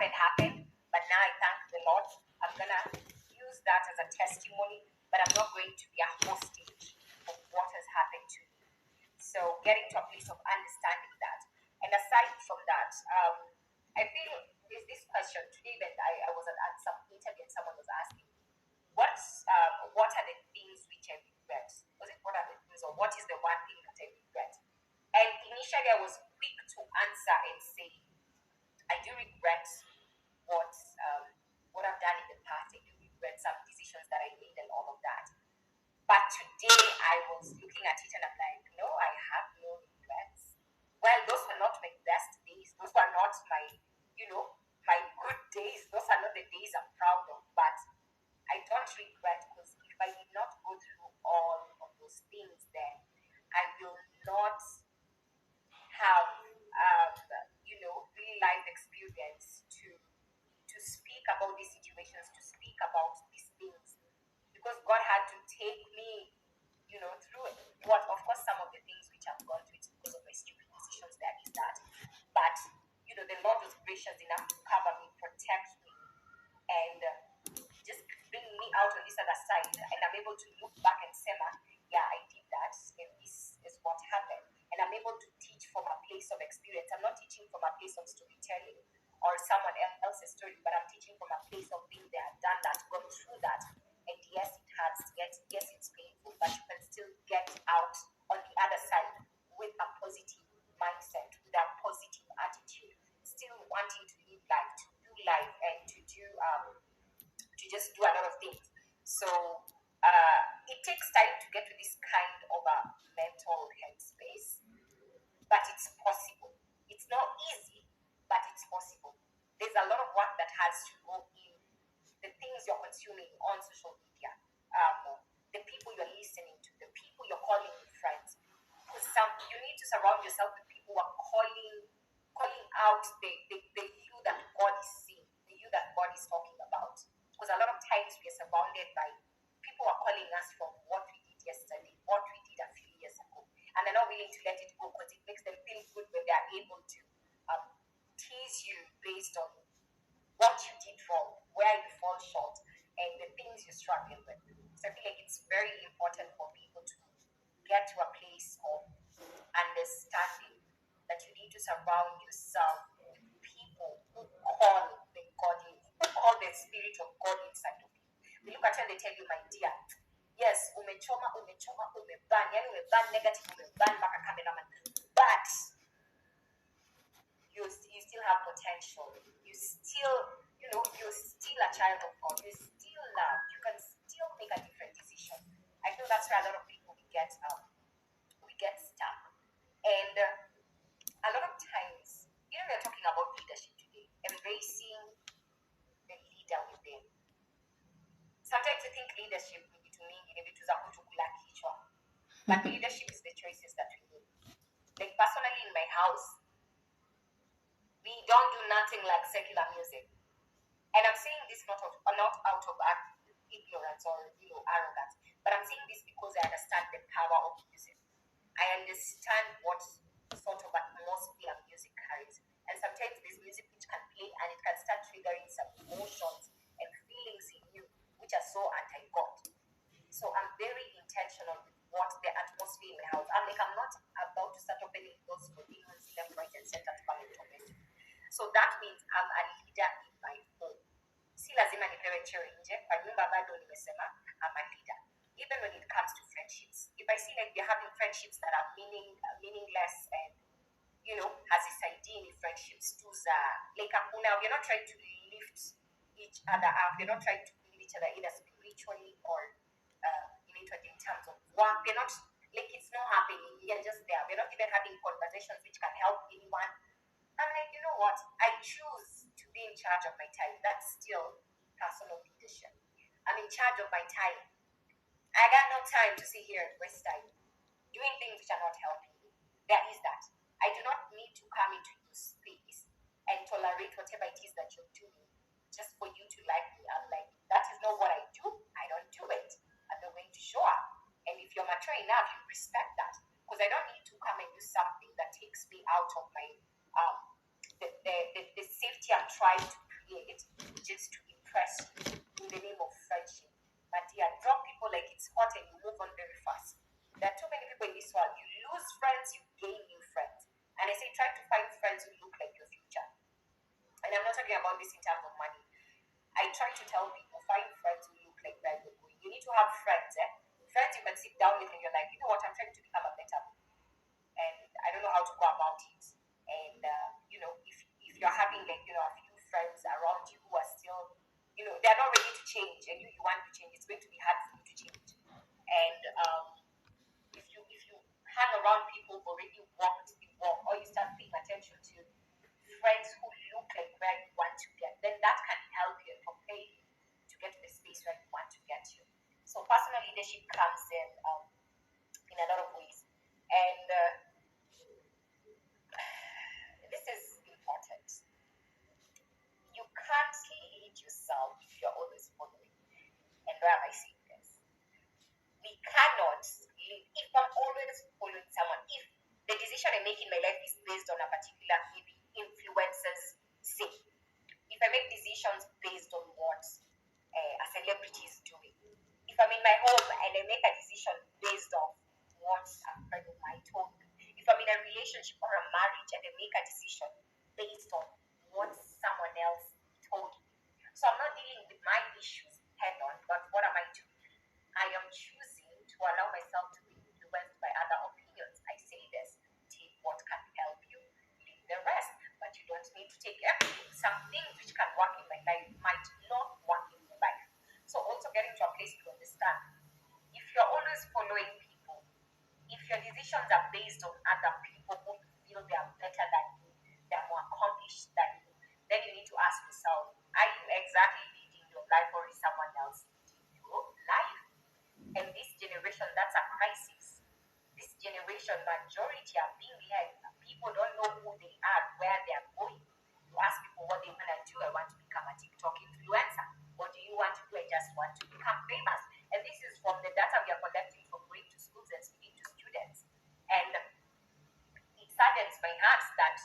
happened, but now I thank the Lord. I'm going to use that as a testimony, but I'm not going to be a hostage of what has happened to me. So getting to a place of understanding that. And aside from that, I feel there's this question today that I was at some interview and someone was asking, what are the things which I regret? Was it what are the things, or what is the one thing that I regret? And initially I was quick to answer and say, I do regret what what I've done in the past. I do regret some decisions that I made and all of that. But today I was looking at it and I'm like, no, I have no regrets. Well, those were not my best days. Those were not my, my good days. Those are not the days I'm proud of. But I don't regret, because if I did not go through all of those things, then I will not have, real life experience to speak about these situations, to speak about these things, because God had to take me, through it. What, of course, some of the things which I've gone through, it's because of my stupid decisions. There is that, but the Lord was gracious enough to cover me, protect me, and just bring me out on this other side, and I'm able to look back and say, yeah, I did that, and this is what happened. And I'm able to teach from a place of experience. I'm not teaching from a place of storytelling or someone else's story, but I'm teaching from a place of being there, done that, gone through that. And yes, it hurts. Yes, it's painful, but you can still get out on the other side with a positive mindset, with a positive attitude, still wanting to live life, to do life, and to do to just do a lot of things. So it takes time to get to this kind of a mental headspace, but it's possible. It's not easy, but it's possible. There's a lot of work that has to go in the things you're consuming on social media, the people you're listening to, the people you're calling friends. Because you need to surround yourself with people who are calling out the you that God is seeing, the you that God is talking about. Because a lot of times we are surrounded by people who are calling us from what we did yesterday, what we did a few years ago, and they're not willing to let it go because it makes them feel good when they are able to tease you based on what you did wrong, where you fall short, and the things you're struggling with. So I feel like it's very important for people to get to a place of understanding that you need to surround yourself with people who call the God in, who call the spirit of God inside of you. They look at you and they tell you, my dear, yes, umechoma, umeban, yani umeban negative, umeban baka cameraman, but you still have potential. You still, you're still a child of God. You still love. You can still make a different decision. I feel that's where a lot of people we get stuck. And a lot of times, we're talking about leadership today, embracing the leader within. Sometimes you think leadership will be to me, but leadership is the choices that we make. Like personally in my house, we don't do nothing like secular music. And I'm saying this not out of ignorance or arrogance, but I'm saying this because I understand the power of music. I understand what sort of atmosphere music carries, and sometimes there's music which can play and it can start triggering some emotions and feelings in you which are so anti-God. So I'm very intentional with what the atmosphere in my house. I'm not about to start opening doors for demons left, right, and center to come and torment me. So that means I'm a leader in my home. Si lazima nipewe cheo nje, kwa nyumba bado nimesema I'm a leader. Even when it comes to friendships. If I see like we're having friendships that are meaningless and hazisaidii friendships tu za like we're not trying to lift each other up. We're not trying to build each other either spiritually or in terms of work. We're not like it's not happening. We're just there. We're not even having conversations which can help anyone. I'm like, you know what? I choose to be in charge of my time. That's still personal leadership. I'm in charge of my time. I got no time to sit here and waste time doing things which are not helping me. There is that. I do not need to come into your space and tolerate whatever it is that you're doing just for you to like me. I'm like, that is not what I do. I don't do it. I'm not going to show up. And if you're mature enough, you respect that. Because I don't need to come and do something that takes me out of my the safety I'm trying to create just to impress you in the name of friendship. But yeah, drop people like it's hot and you move on very fast. There are too many people in this world. You lose friends, you gain new friends. And I say try to find friends who look like your future. And I'm not talking about this in terms of money. I try to tell people, find friends who look like where you're going. You need to have friends, eh? Friends you can sit down with and you're like, you know what, I'm trying to become a better me. And I don't know how to go about it. And, if you're having like, a few friends around you who are still, they're not ready to change and you want to change, it's going to be hard for you to change. And if you hang around people who already walked the walk, or you start paying attention to friends who look like where you want to get, then that can help you and prepare you to get to the space where you want to get to. So personal leadership comes in a lot of ways. And this is important. You can't lead yourself if you're always following. And why am I saying this? We cannot lead if I'm always following someone. If the decision I make in my life is based on a particular maybe influencer's say, if I make decisions based on what a celebrity is doing, if I'm in my home and I make a decision based on what a friend of mine told me, if I'm in a relationship or a marriage and I make a decision based on what someone else told me, so I'm not dealing with my issues head on, but what am I doing? I am choosing to allow myself to be influenced by other opinions. I say this, take what can help you, leave the rest. But you don't need to take everything. Some things which can work in my life might not work in your life. So also getting to a place to understand, if you're always following people, if your decisions are based on other people who you feel they are better than you, they're more accomplished than you, then you need to ask yourself, are you exactly leading your life or is someone else leading your life? And this generation, that's a crisis. This generation, majority are being led. People don't know who they are, where they are going. You ask people what they want to do. I want to become a TikTok influencer. What do you want to do? I just want to become famous. And this is from the data we are collecting from going to schools and speaking to students. And it saddens my heart that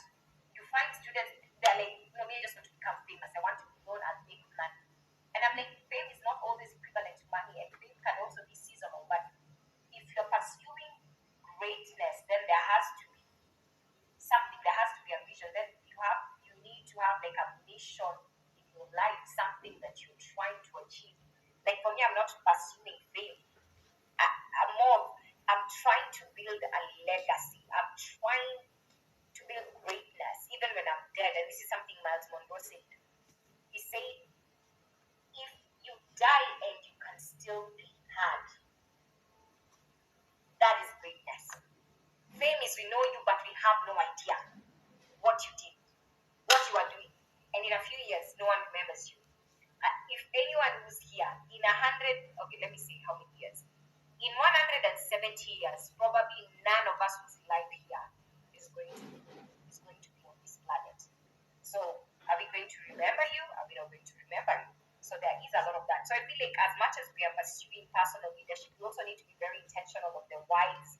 you find students, they're like, me, I just want to become famous. I want to be known and make money. And I'm like, fame is not always equivalent to money, and fame can also be seasonal. But if you're pursuing greatness, then there has to be something, there has to be a vision. Then you need to have like a mission in your life, something that you're trying to achieve. Like for me, I'm not pursuing fame. I'm trying to build a legacy. I'm trying to build greatness, even when I'm dead. And this is something Miles Monroe said. He said, if you die and you can still be heard, that is greatness. Fame is we know you, but we have no idea what you did, what you are doing. And in a few years, no one remembers you. If anyone who's here, in 100, okay, let me see how many years. In 170 years, probably none of us who's alive here is going to be on this planet. So are we going to remember you? Are we not going to remember you? So there is a lot of that. So I feel like as much as we are pursuing personal leadership, we also need to be very intentional of the whys,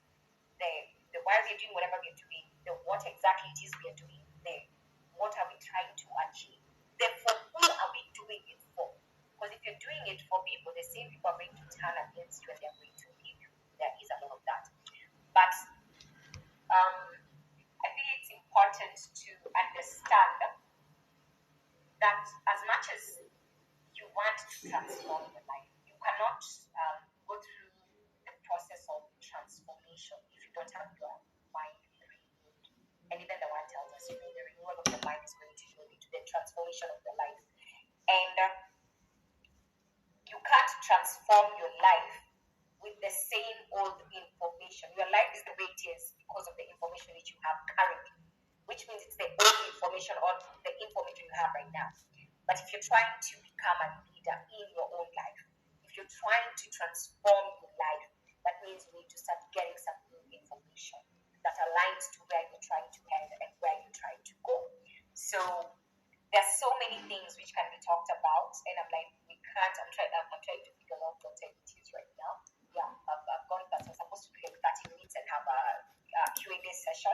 the why we're doing whatever we're doing, the what exactly it is we are doing, the what are we trying to achieve, therefore who are we doing it for? Because if you're doing it for people, the same people are going to turn against you and they're going to leave you. There is a lot of that. But I think it's important to understand that as much as you want to transform your life, you cannot go through the process of transformation if you don't have your mind renewed. And even the one tells us, the renewal of the mind is going to lead to the transformation of your life. And you can't transform your life with the same old information. Your life is the way it is because of the information that you have currently, which means it's the old information or the information you have right now. But if you're trying to become a leader in your own life, if you're trying to transform your life, that means you need to start getting some new information that aligns to where you're trying to head and where you're trying to go. So there's so many things which can be talked about, and I'm like, we can't. I'm trying to figure out what time it is right now. Yeah, I've gone past. I'm supposed to be like 30 minutes and have a Q&A session.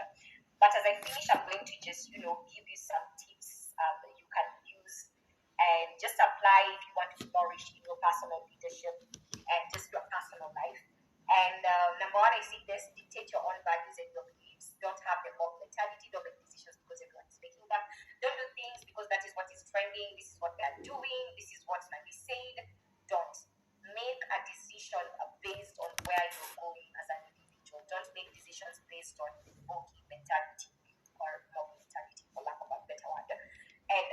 But as I finish, I'm going to just give you some tips that you can use just apply if you want to flourish in your personal leadership and just your personal life. And number one, I see this: dictate your own values and your beliefs. Don't have the mob mentality. Don't make decisions because everyone is making them. Don't do things because that is what is trending. This is what they are doing. This is what might be said. Don't make a decision based on where you're going as an individual. Don't make decisions based on the provoking mentality or mob mentality, for lack of a better word. And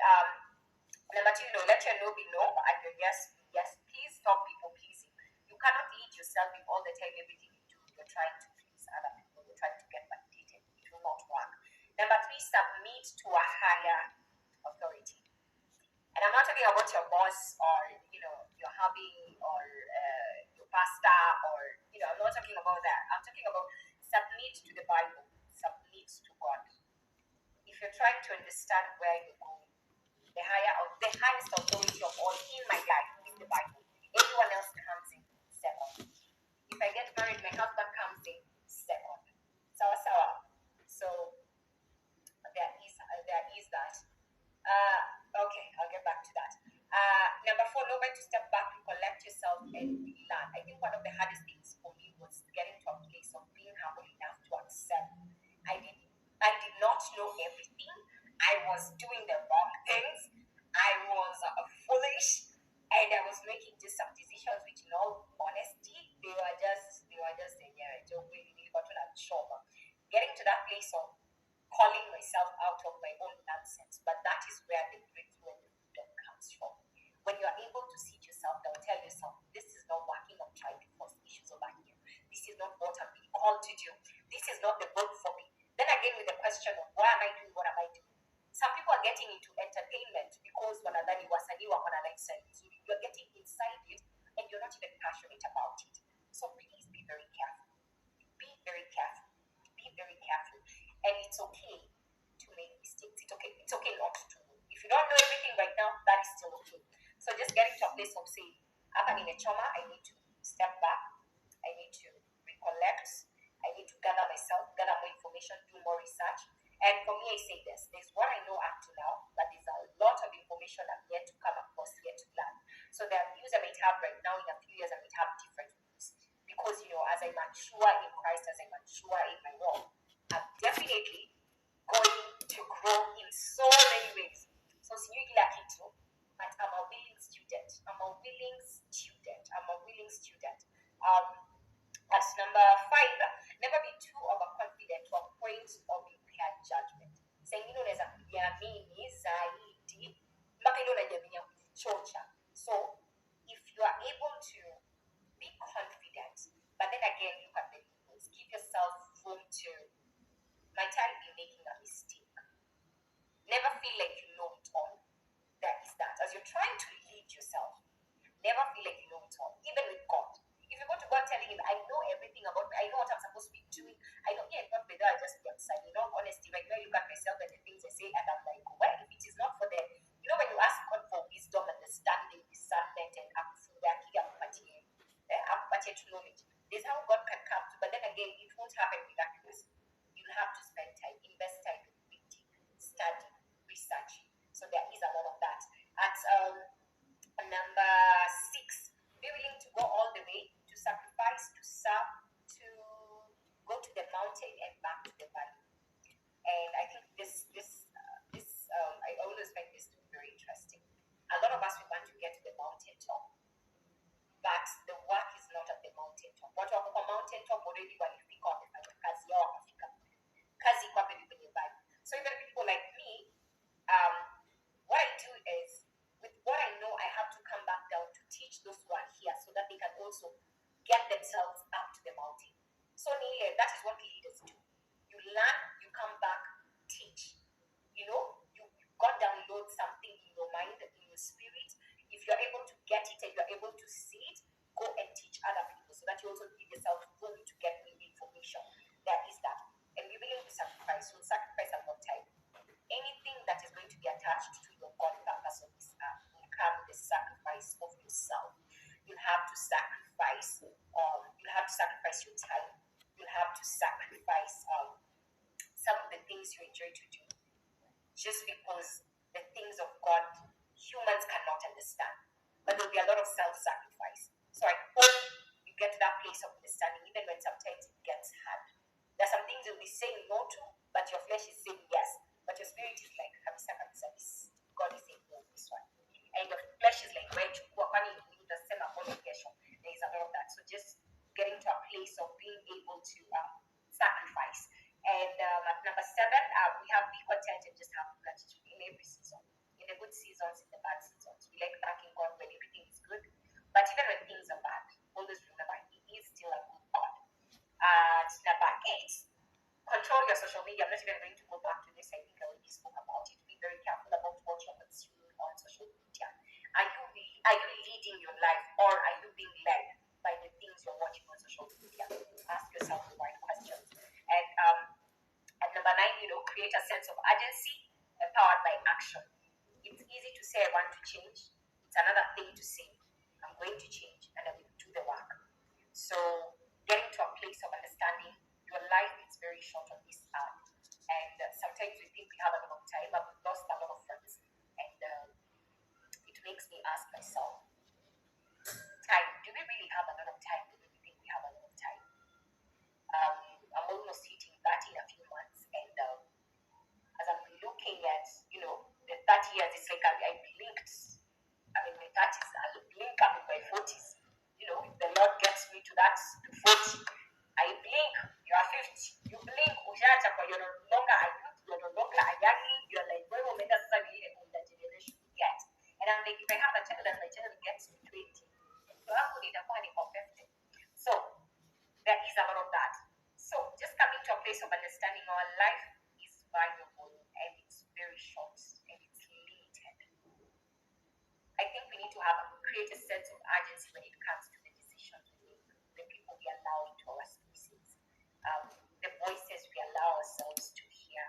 number two, let your no be no and your yes be yes. Please stop people pleasing. You cannot lead yourself if all the time everything you do you're trying to please other people. You're trying to get validated. It will not work. Number three, submit to a higher authority. And I'm not talking about your boss or your hubby or your pastor or I'm not talking about that. I'm talking about submit to the Bible, submit to God. If you're trying to understand where you're going, the highest authority of all in my life is the Bible. Everyone else comes in second. If I get married, my husband comes in second. Sawa sawa. So there is that. Okay, I'll get back to that. Number four, know when to step back, recollect yourself, and learn. I think one of the hardest things for me was getting to a place of being humble enough to accept I did not know everything. I was doing the wrong things. I was foolish, and I was making just some decisions which, in all honesty, they were just yeah, really got to that trauma. Getting to that place of calling myself out of my own nonsense, but that is where the breakthrough and the freedom comes from. When you are able to see yourself down, tell yourself, this is not working, I'm trying to force issues over here. This is not what I'm being called to do. This is not the book for me. Then again, with the question of why am I doing what am I doing? Some people are getting into entertainment because wanadhani wasanii wako na lifestyle. So you're getting inside it and you're not even passionate about it. So please be very careful. Be very careful. Be very careful. And it's okay to make mistakes. It's okay. It's okay not to. If you don't know everything right now, that is still okay. So just getting to a place of saying, I'm in a trauma, I need to step back, I need to recollect, I need to gather myself, gather more information, do more research. And for me, I say this: there's what I know up to now, but there's a lot of information I'm yet to come across, yet to learn. So the views I might have right now, in a few years, I might have different views. Because, as I mature in Christ, as I mature in my walk, I'm definitely going to grow in so many ways. So, sijui kila kitu, but I'm a willing student. I'm a willing student. I'm a willing student. At number five, never be too overconfident to a point of impaired judgment. Saying unaweza kujiamini zaidi mpaka ile unajiaminia kujichocha. So if you are able to be confident, but then again look at the labels, give yourself room to might I be making a mistake. Never feel like you know it all. That is that. As you're trying to lead yourself, never feel like you know it all, even with God. If you go to God telling him, I know everything about me, I know what I'm supposed to be doing, I know, yeah, not better, I just be outside. Honesty, right now I look at myself and the things I say, and I'm like, well, if it is not for them, when you ask God for wisdom, understanding, discernment, and knowledge, this is how God can come to, but then again, it won't happen miraculously. You'll have to spend time, invest time in reading, study, research. So there is a lot of that. At number six, be willing to go all the way, to sacrifice, to serve, to go to the mountain and back to the valley. And I think I always find this to be very interesting. A lot of us, we want to get to the mountain top, but the work is not at the mountain top. Watu wako kwa mountain top already walifika, wamefanya kazi yao, wakafika. Kazi iko hapa kwenye valley. So even people like me, what I do is, with what I know, I have to come back down to teach those who are here so that they can also get themselves up to the mountain. So that is what leaders do. You learn, you come back, teach. You God download something in your mind, in your spirit. If you're able to get it and you're able to see it, go and teach other people so that you also give yourself room to get new information. That is that. And be willing to sacrifice. So sacrifice a lot of time. Anything that is going to be attached to your God purpose on this earth will come with the sacrifice of yourself. You'll have to sacrifice. You'll have to sacrifice your time. You'll have to sacrifice some of the things you enjoy to do, just because the things of God humans cannot understand. But there'll be a lot of self-sacrifice. So I hope you get to that place of understanding, even when sometimes it gets hard. There are some things you'll be saying no to, but your flesh is saying yes. But your spirit is like, Kamisa, Kamisa, this God is saying no, this one. And your flesh is like, where to go? The same application. There is a lot of that. So just getting to a place of being able to sacrifice. And at number 7, we have be content and just have gratitude in every season, in the good seasons, in the bad seasons. We like thanking God when everything is good, but even when things are bad, always remember He is still a good God. At number 8, control your social media. I'm not even going to go back to this. I think I already spoke about it. Be very careful about what you're consuming on social media. Are you leading your life, or are you being led by the things you're watching on social media? Ask yourself the right questions. And at number 9, create a sense of urgency empowered by action. It's easy to say I want to change. It's another thing to say I'm going to change and I will do the work. So getting to a place of understanding your life is very short on this earth. And sometimes we think we have a lot of time, but we've lost a lot of friends. And it makes me ask myself, time, do we really have a lot of time? Do we really think we have a lot of time? I'm almost hitting 30 in a few months, and as I'm looking at, the 30 years, it's like I blinked. I mean, my 30s, I'll blink up in my 40s. If the Lord gets me to that 40, I blink, you are 50. You blink, you're no longer a youth, you're no longer a youngling, you're like, where will make us the generation yet? And I'm like, if I have a child and my child gets to 20, so there is a lot of that. So just coming to a place of understanding our life is valuable and it's very short and it's limited. I think we need to create a sense of urgency when it comes to the decisions we make, the people we allow into our spaces, the voices we allow ourselves to hear.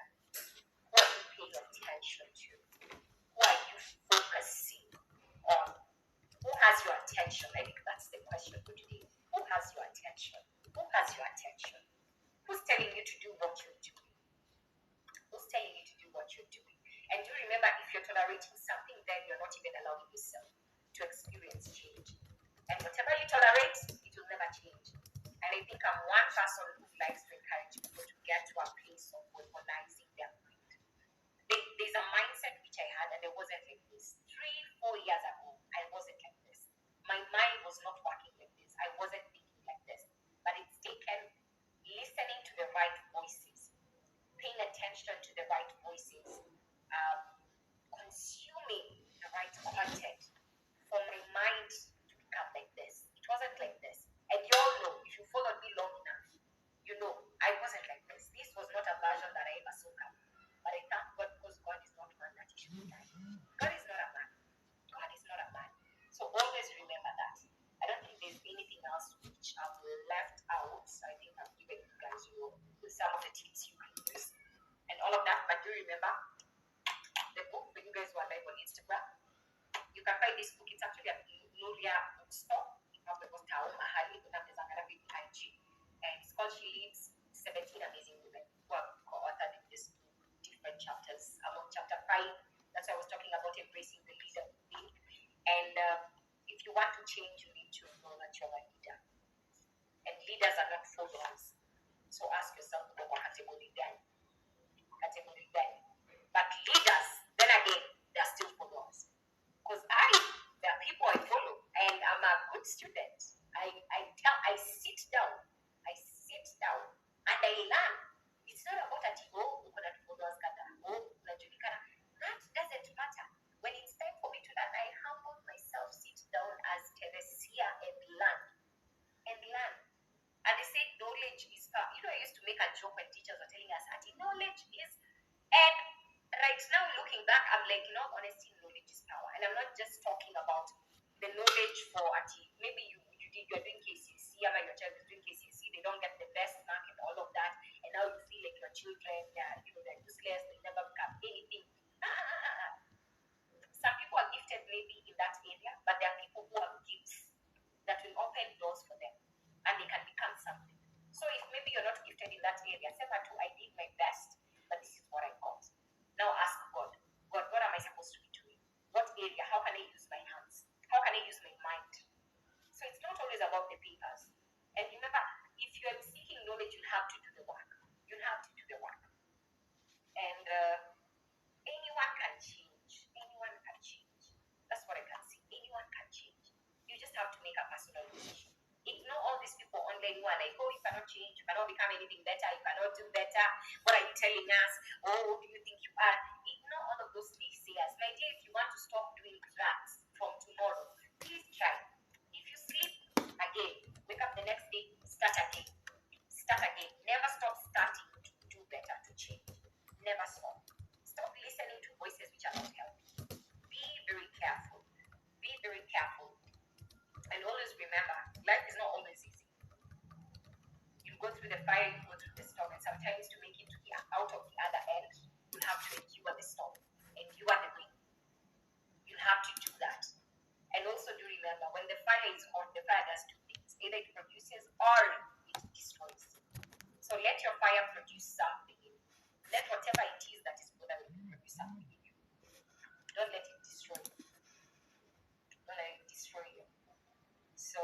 Who are you paying attention to? Who are you focusing on? Who has your attention? I think that's the question for today. Who has your attention? Who has your attention? Who's telling you to do what you're doing? Who's telling you to do what you're doing? And do remember, if you're tolerating something, then you're not even allowing yourself to experience change. And whatever you tolerate, it will never change. And I think I'm one person who likes to encourage people to get to a place of weaponizing their mind. There's a mindset which I had, and it wasn't like this. 3-4 years ago, I wasn't like this. My mind was not working like this. I wasn't thinking like this. But it's taken listening to the right voices, paying attention to the right voices, consuming the right content for my mind to become like this. It wasn't like this. And you all know, if you followed me long enough, you know I wasn't like this. This was not a version that I ever saw coming. But I thank God, because God is not man that he should die. God is not a man. God is not a man. So always remember that. I don't think there's anything else which I've left out. I think I've given you guys some of the tips you can use and all of that. But do remember the book, when you guys were live on Instagram, you can find this book. It's actually a Nulia bookstore. And it's called SheLeads 17 Amazing Women who have co-authored in this book different chapters. I'm on chapter 5. That's why I was talking about embracing the leader thing. And if you want to change, you need to know that you're a leader. And leaders are not followers. So ask yourself, what category then? But leaders, then again, they're still followers. Because there are people I follow, and I'm a good student. I sit down, and I learn. It's not about that followers that doesn't matter. When it's time for me to learn, I humble myself, sit down as Teresia and learn. And they say knowledge is power. I used to make a joke when teachers were telling us, knowledge is, and right now looking back, I'm like, honestly, knowledge is power. And I'm not just talking about the knowledge for maybe you're doing KCC, or your child is doing KCC, they don't get the best mark and all of that, and now you feel like your children, they're useless, they never become anything. Some people are gifted maybe in that area, but there are people who have gifts that will open doors for them and they can become something. So if maybe you're not gifted in that area, say that I did my best, but this is what I got. Now ask God, what am I supposed to be doing? What area? How everybody telling us, oh, who do you think you are? Ignore all of those naysayers. My dear, if you want to stop doing that from tomorrow, please try. If you sleep again, wake up the next day, start again. Start again. Never stop starting to do better, to change. Never stop. Stop listening to voices which are not helping. Be very careful. Be very careful. And always remember, life is not always easy. You go through the fire, you go through the storm, and sometimes to make it to the out of the other end, you'll have to endure the storm, endure the rain. You'll have to do that. And also do remember, when the fire is hot, the fire does two things. Either it produces or it destroys. So let your fire produce something in you. Let whatever it is that is bothering you produce something in you. Don't let it destroy you. Don't let it destroy you. So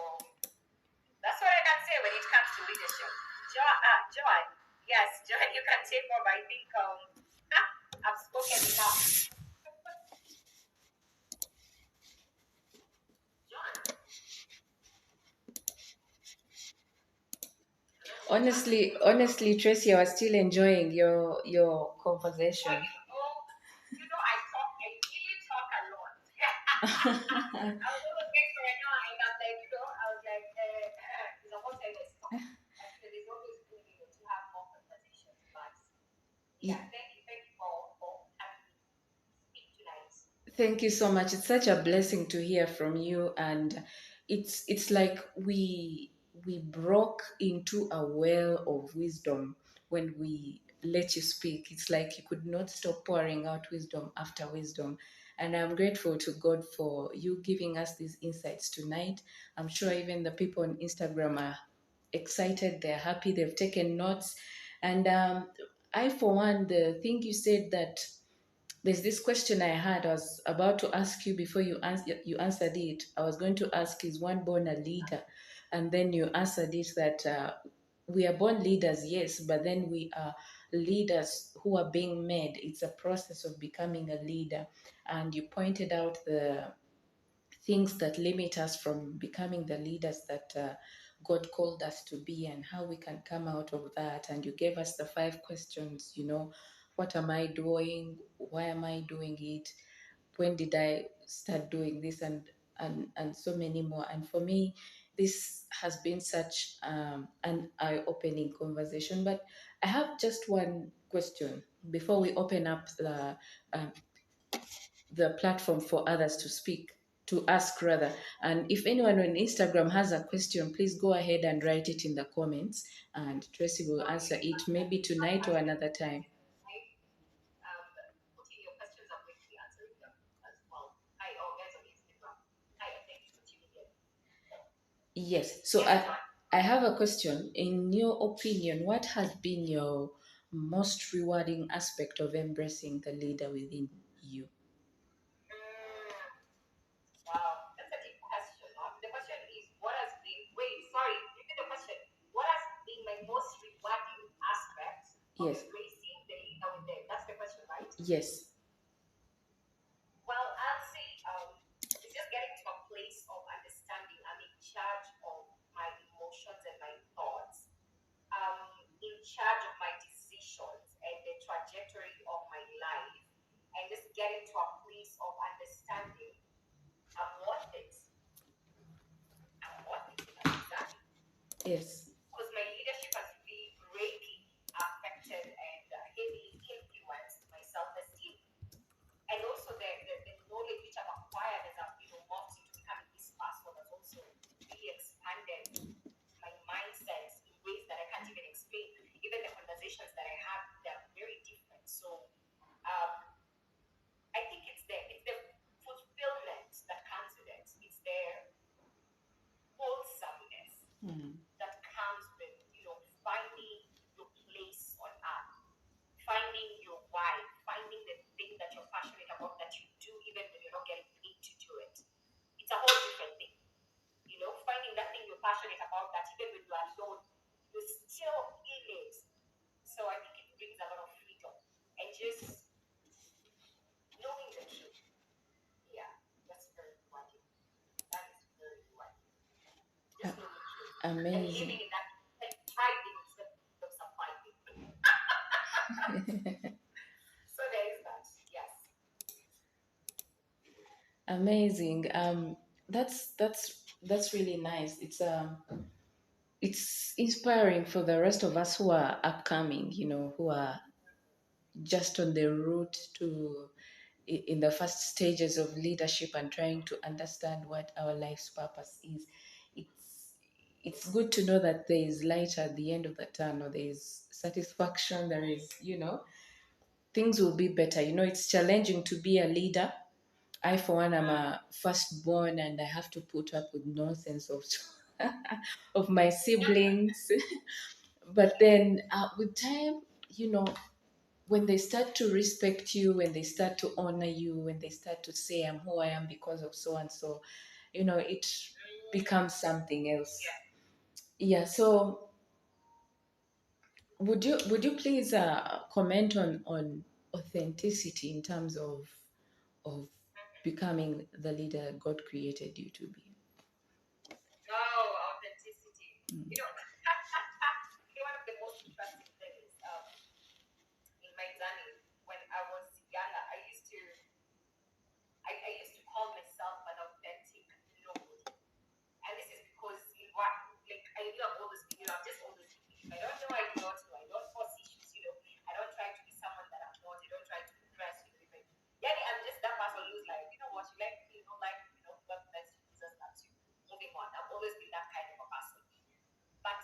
that's what I can say when it comes to leadership. Joan, yes, Joan, you can take over. I think I've spoken enough. Joan. Honestly, Tracy, I was still enjoying your conversation. I talk. I really talk a lot. I was almost getting for an hour, and I'm like, I was like, there's a whole time I stop. Actually, there's always room, to have more conversations. But yeah, thank you for having me speak tonight. Thank you so much. It's such a blessing to hear from you, and it's like we broke into a well of wisdom when we let you speak. It's like you could not stop pouring out wisdom after wisdom. And I'm grateful to God for you giving us these insights tonight. I'm sure even the people on Instagram are excited, they're happy, they've taken notes. And I, for one, the thing you said that there's this question I had. I was about to ask you before you answered it. I was going to ask, is one born a leader? And then you answered it that we are born leaders, yes, but then we are leaders who are being made. It's a process of becoming a leader. And you pointed out the things that limit us from becoming the leaders that God called us to be, and how we can come out of that. And you gave us the 5 questions, what am I doing? Why am I doing it? When did I start doing this? And so many more. And for me, this has been such an eye-opening conversation. But I have just one question before we open up um, the platform for others to speak, to ask rather. And if anyone on Instagram has a question, please go ahead and write it in the comments, and Tracy will answer it maybe tonight or another time. Putting your questions, I'm going to be answering them as well. Hi, all guys on Instagram. Hi, and thank you for tuning in. Yes. So I have a question. In your opinion, what has been your most rewarding aspect of embracing the leader within you? Wow, that's a deep question. The question is, what has been, wait, sorry, repeat the question. What has been my most rewarding aspect of Yes. embracing the leader within? That's the question, right? Yes. Well, I'll say it's just getting to a place of understanding. I'm in charge of my emotions and my thoughts. In charge of my decisions and the trajectory of my life, and just getting to a place of understanding I'm worth it. I'm worth it. Exactly. Yes. Because my leadership has really greatly affected and heavily influenced my self-esteem. And also the knowledge which I've acquired as I've morphed into becoming this person has also really expanded my mindset in ways that I can't even explain. Even the conversations that I have, they're very different. So um, I think it's the fulfillment that comes with it. It's the wholesomeness that comes with finding your place on earth, finding your why, finding the thing that you're passionate about that you do even when you're not getting paid to do it. It's a whole different thing. Finding that thing you're passionate about that even when you're alone, you're still in it. So I think it brings a lot of freedom and just knowing the truth. Yeah, that's very rewarding. That is very rewarding. Just knowing the truth. And Amazing. living in that, like thriving instead of surviving. So there is that. Yes. Amazing. That's really nice. It's inspiring for the rest of us who are upcoming, who are just on the route to in the first stages of leadership and trying to understand what our life's purpose is. It's it's good to know that there is light at the end of the tunnel. There is satisfaction. There is, things will be better. It's challenging to be a leader. I, for one, am a firstborn, and I have to put up with nonsense of of my siblings. But then, with time, you know, when they start to respect you, when they start to honor you, when they start to say, "I'm who I am because of so and so," it becomes something else. Yeah. Yeah. So, would you please comment on authenticity in terms of becoming the leader God created you to be? Oh, authenticity. Mm. You know, one of the most interesting things in my journey when I was younger, I used to call myself an authentic nobody. And this is because in what like I knew I've always been, I've just always been me. If I don't know, I do not know. I don't force issues. I don't try to be someone that I'm not. I don't try to impress. Even yeah, I'm just that person who's like, you know what, you like me, you don't like me, God bless you, Jesus loves you. Moving on. I've always been that kind of a person. But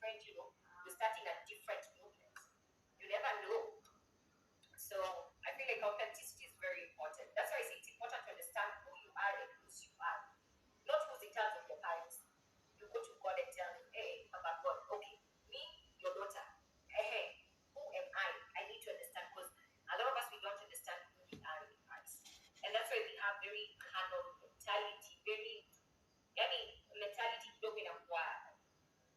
different, you're starting a different movement. You never know. So I feel like authenticity is very important. That's why I say it's important to understand who you are and whose you are. Not who's in terms of your parents. You go to God and tell him, hey, Papa God, okay, me, your daughter, hey, who am I? I need to understand, because a lot of us, we don't understand who we are in Christ. And that's why we have very carnal mentality, very, mentality kidogo inakuwa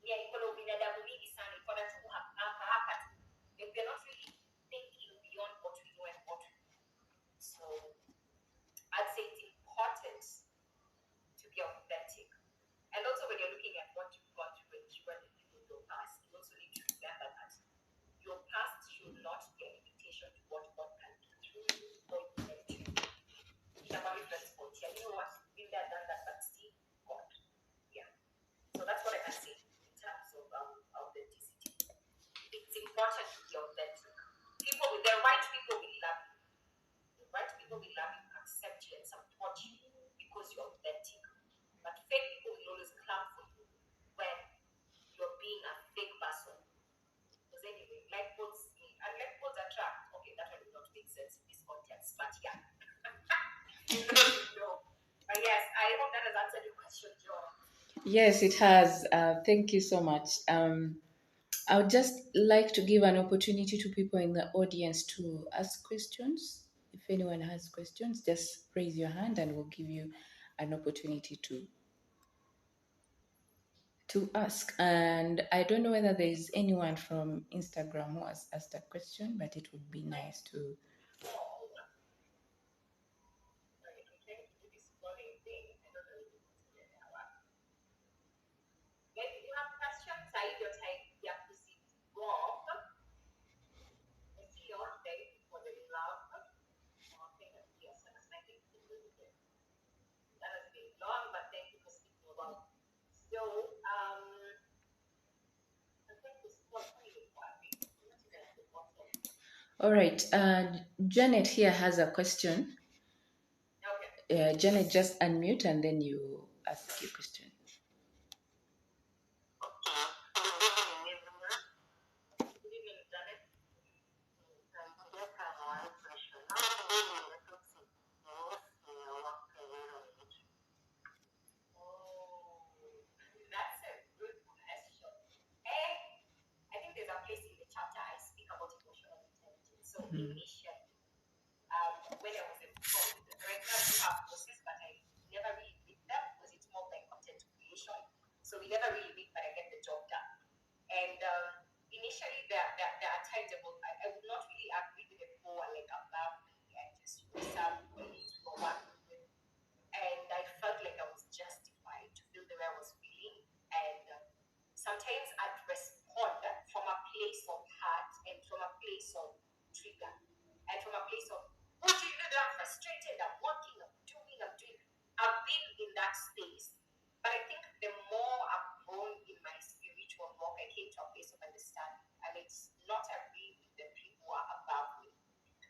ni iko na binadamu mingi sana, iko na tu hapa tu. Like we're not really thinking beyond what we know and what we do. So I'd say it's important to be authentic. And also when you're looking at what you've gone through and in your past, you also need to remember that your past should not be a limitation to what God can do through you or you can do. In a very flexible, you know what, been there, done that, but see God. Yeah. So that's what I can say in terms of authenticity. It's important to be authentic. People, the right people will love you. The right people will love you, accept you, and support you because you're authentic. But fake people will always clap for you when you're being a fake person. Because anyway, like quotes, and like quotes attract. Okay, that one will not make sense in this context, but yeah. But yes, I hope that has answered your question, Joe. Yes, it has. Thank you so much. I would just like to give an opportunity to people in the audience to ask questions. If anyone has questions, just raise your hand and we'll give you an opportunity to ask. And I don't know whether there is anyone from Instagram who has asked a question, but it would be nice to. Maybe you have questions, I either take the opposite wrong. I see your day for the love. Yes, and I think it's a little bit. That has been long, but thank you for speaking about. So, I think this was really quite big. All right. Janet here has a question. Okay. Janet, just unmute and then you ask your question. Good evening, Janet. Oh, that's a good question. I think there's a place in the chapter I speak about emotional intelligence. So initially, when I was employed, right now we have courses, but I never really read them because it's more like content creation. So we never really read, but I get the job done. And initially, there are times I would not really agree with the people who are like above me and just some colleagues who are working with. And I felt like I was justified to feel the way I was feeling. And sometimes I'd respond from a place of heart and from a place of trigger and from a place of, what do you know that I'm frustrated, I'm working, I'm doing. I've been in that space. But I think the more I've grown in my spiritual walk, I came to a place of understanding. I may not agree with the people who are above me.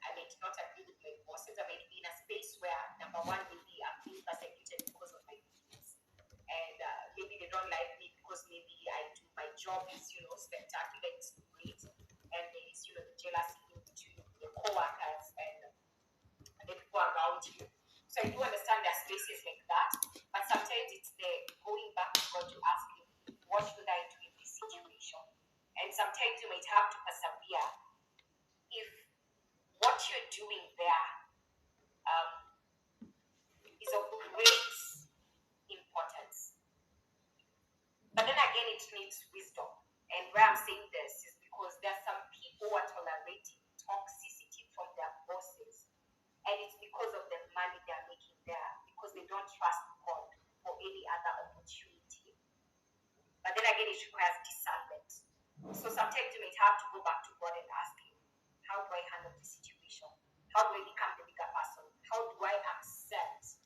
I may not agree with my bosses. I may be in a space where, number one, maybe I'm being persecuted because of my business. And maybe they don't like me because maybe I do my job is, spectacular, it's great. And there is, the jealousy in between the co-workers and the people around you. So I do understand there are spaces like that. But sometimes it's the going back to God to ask him, what should I do in this situation? And sometimes you might have to persevere if what you're doing there is of great importance. But then again, it needs wisdom. And where I'm saying this is because there are some people who are tolerating toxicity from their bosses. And it's because of the money they're making there, because they don't trust God for any other opportunity. But then again, it requires discernment. So sometimes you might have to go back to God and ask him, how do I handle this situation? How do I become the bigger person? How do I accept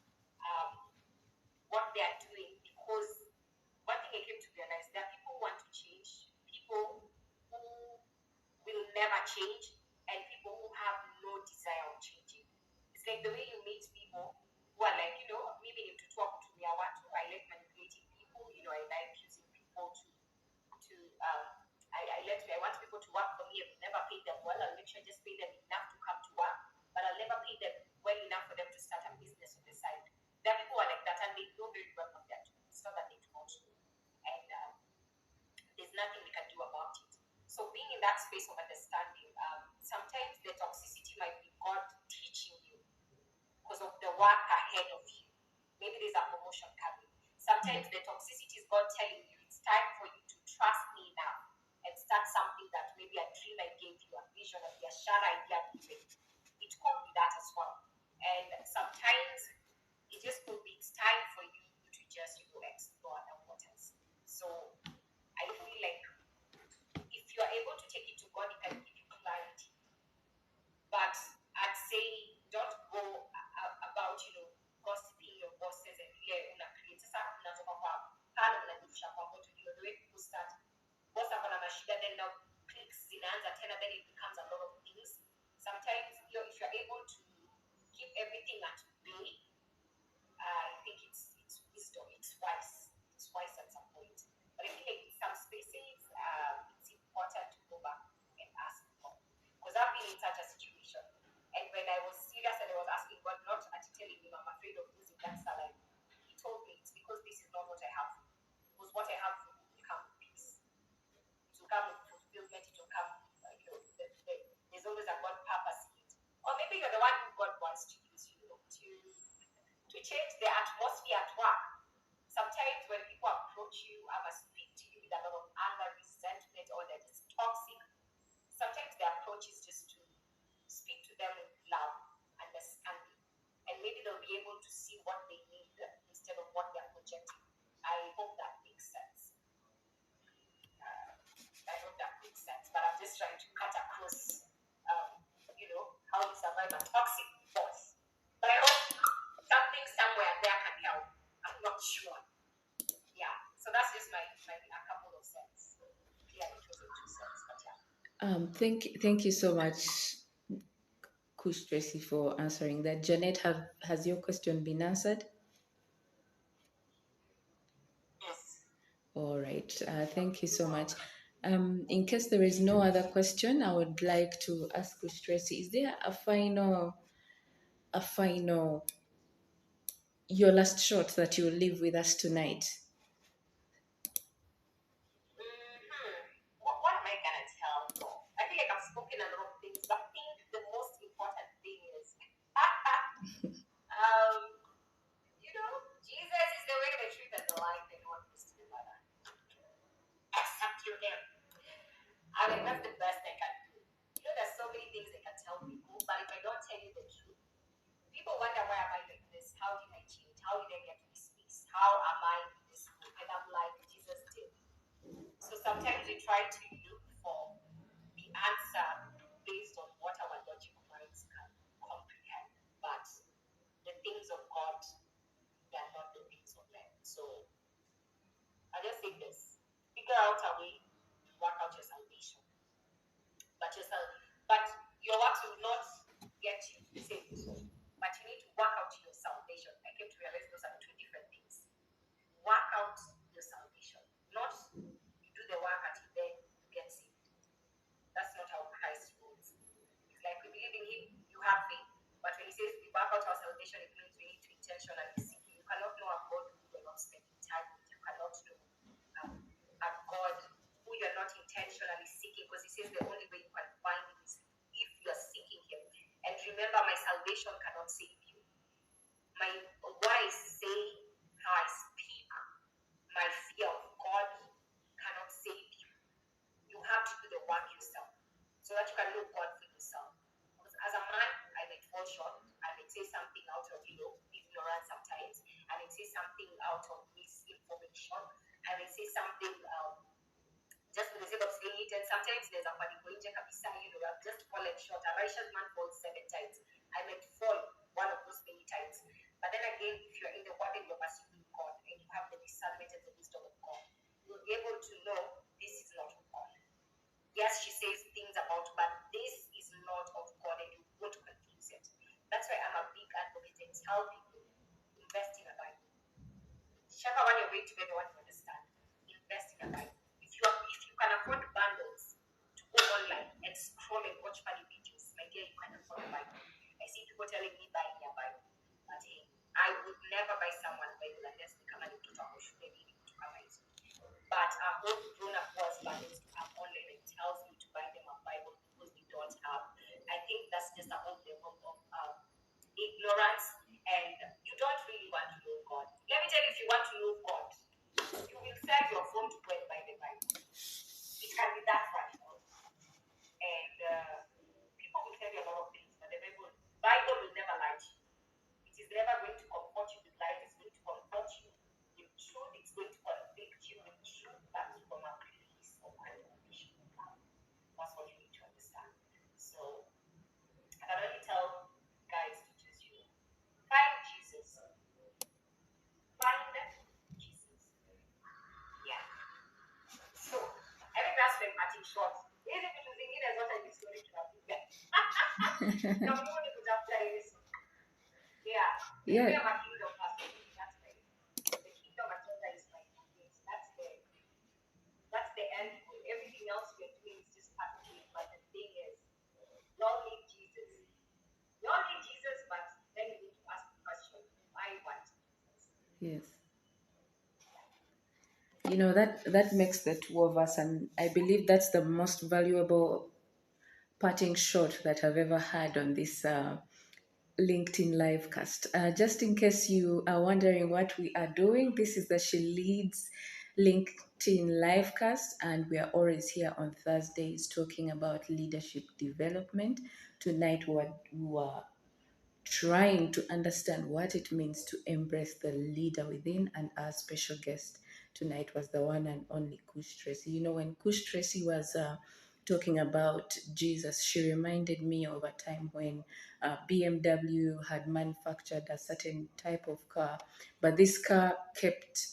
what they are doing? Because one thing I came to realize, there are people who want to change, people who will never change, and people who have no desire of changing. It's like the way you meet people who are like, me being to talk to me, I like manipulating people, I like using people to I want people to work for me. I will never pay them well. I'll make sure I just pay them enough to come to work, but I'll never pay them well enough for them to start a business on the side. There are people who are like that, and they know very well what they're doing. It's not that they do not know, and there's nothing we can do about it. So being in that space of understanding, sometimes the toxicity might be God teaching you because of the work ahead of you. Maybe there's a promotion coming. Sometimes the toxicity is God telling you it's time for you to trust me now and start something that maybe a dream I gave you, a vision, a biashara idea I've given you. It could be that as well. And sometimes it just could be it's time for you to just explore the waters. So I feel like if you're able to take it to God, it can give you clarity. But I'd say don't go about gossiping your bosses and ile una create sasa unatoka kwa pale unajifisha kwa moto ndio the way people start boss ako na mashida then now clicks zinaanza tena then it becomes a lot of things. Sometimes if you're able to keep everything at bay, I think it's wisdom, it's wise at some point. But I think like in some spaces it's important to go back and ask God, because I've been in such a situation. And when I was serious and I was asking God, not at telling him I'm afraid of losing that salary, he told me it's because this is not what I have. Because what I have will come with peace. It will come with fulfillment. It will come, there's always a God purpose in it. Or maybe you're the one who God wants to use to change the atmosphere at work. Sometimes when people approach you, I must speak to you with a lot of anger, resentment, or they're just toxic. Sometimes the approach is just to speak to them with love, understanding, and maybe they'll be able to see what they need instead of what they're projecting. I hope that makes sense. I hope that makes sense. But I'm just trying to cut across, how you survive a toxic boss. But I hope something somewhere there can help. I'm not sure. Yeah. So that's just my a couple of cents. Yeah, it was a 2 cents, but yeah. Thank you so much, Kush Tracy, for answering that. Janet, has your question been answered? Yes. All right. Thank you so much. In case there is no other question, I would like to ask Kush Tracy, is there a final, your last shot that you will leave with us tonight? What am I gonna tell you? I feel like I've spoken a lot of things, but I think the most important thing is, Jesus is the way, the truth, and the life, and no one is to the other except you him. I mean, that's the best I can do. There's so many things I can tell people, but if I don't tell you the truth, people wonder why am I like this? How did I change? How did I get to this space? How am I in this book? And I'm like, Jesus did. So sometimes we try to look for the answer based on what our logical minds can comprehend. But the things of God, they are not the things of men. So I just say this: figure out a way to work out your salvation. But your works will not get you saved. But you need to work out your salvation. I came to realize those are two different things. Work out your salvation, not you do the work until then you get saved. That's not how Christ rules. It's like we believe in Him, you have faith. But when He says we work out our salvation, it means we need to intentionally seek Him. You cannot know a God who you're not spending time with. You cannot know a God who you're not intentionally seeking, because He says the only way you can find Him is if you're seeking Him. And remember, my salvation cannot save you. What I say, how I speak, my fear of God cannot save you. You have to do the work yourself so that you can know God for yourself. Because as a man, I may fall short. I may say something out of ignorance sometimes. I may say something out of misinformation. I may say something just for the sake of saying it. And sometimes there's a panic kabisa, I've just fallen short. A righteous man falls 7 times. I may fall one of those many times. But then again, if you're in the word and you're pursuing God and you have the discernment and the wisdom of God, you'll be able to know this is not of God. Yes, she says things about, but this is not of God, and you won't confuse it. That's why I'm a big advocate and tell people, invest in a Bible. Whichever one you're going to be the one you understand, invest in a Bible. If you can grown up who has bundles to have online and tells me to buy them a Bible because they don't have. I think that's just a whole level of ignorance, and you don't really want to know God. Let me tell you, if you want to know God, you will sell your phone to go and buy the Bible. It can be that radical. And people will tell you a lot of things, but the Bible will never lie to you. It is never going to comfort you with life. It's going to comfort you with truth. It's going to convict you with truth that's from a place of condemnation. That's what you need to understand. So I can only tell guys to just, find Jesus. Find Jesus. Yeah. So I think that's the parting short. Hizi vitu zingine zote ni story tunapiga. Na Mungu kutafuta Yesu. Yeah. Yeah. We have a kingdom person. That's right. The kingdom agenda is like this. That's the end goal. Everything else we're doing is just part of it. But the thing is, we all need Jesus. We all need Jesus, but then you need to ask the question, why want Jesus? Yes. You know, that makes the two of us, and I believe that's the most valuable parting shot that I've ever had on this LinkedIn Livecast. Just in case you are wondering what we are doing, this is the SheLeads LinkedIn Livecast, and we are always here on Thursdays talking about leadership development. Tonight, we are trying to understand what it means to embrace the leader within, and our special guest tonight was the one and only Kush Tracy. You know, when Kush Tracy was talking about Jesus, she reminded me of a time when BMW had manufactured a certain type of car, but this car kept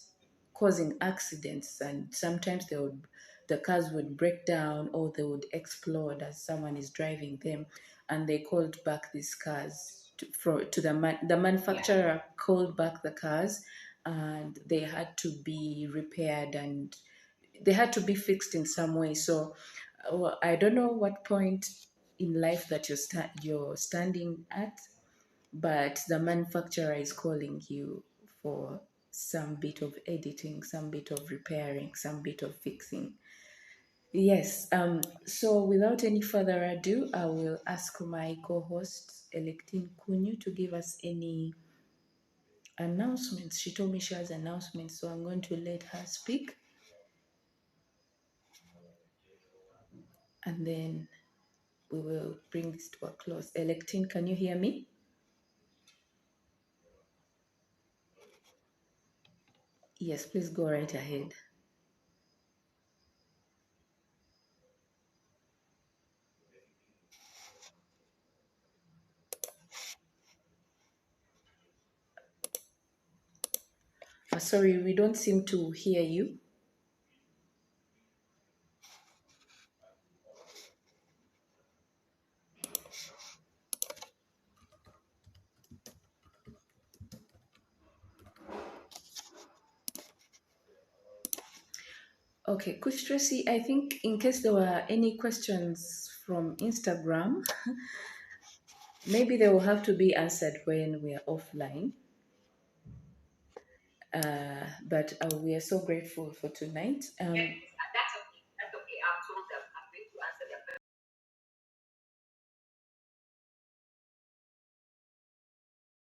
causing accidents, and sometimes the cars would break down or they would explode as someone is driving them, and they called back these cars to the manufacturer called back the cars, and they had to be repaired and they had to be fixed in some way. So I don't know what point in life that you're standing at, but the manufacturer is calling you for some bit of editing, some bit of repairing, some bit of fixing. Yes. So without any further ado, I will ask my co-host Electine Kunyu to give us any announcements. She told me she has announcements, so I'm going to let her speak, and then we will bring this to a close. Electine, can you hear me? Yes, please go right ahead. Sorry, we don't seem to hear you. Okay, Kush Tracy, I think in case there were any questions from Instagram, maybe they will have to be answered when we are offline. But we are so grateful for tonight.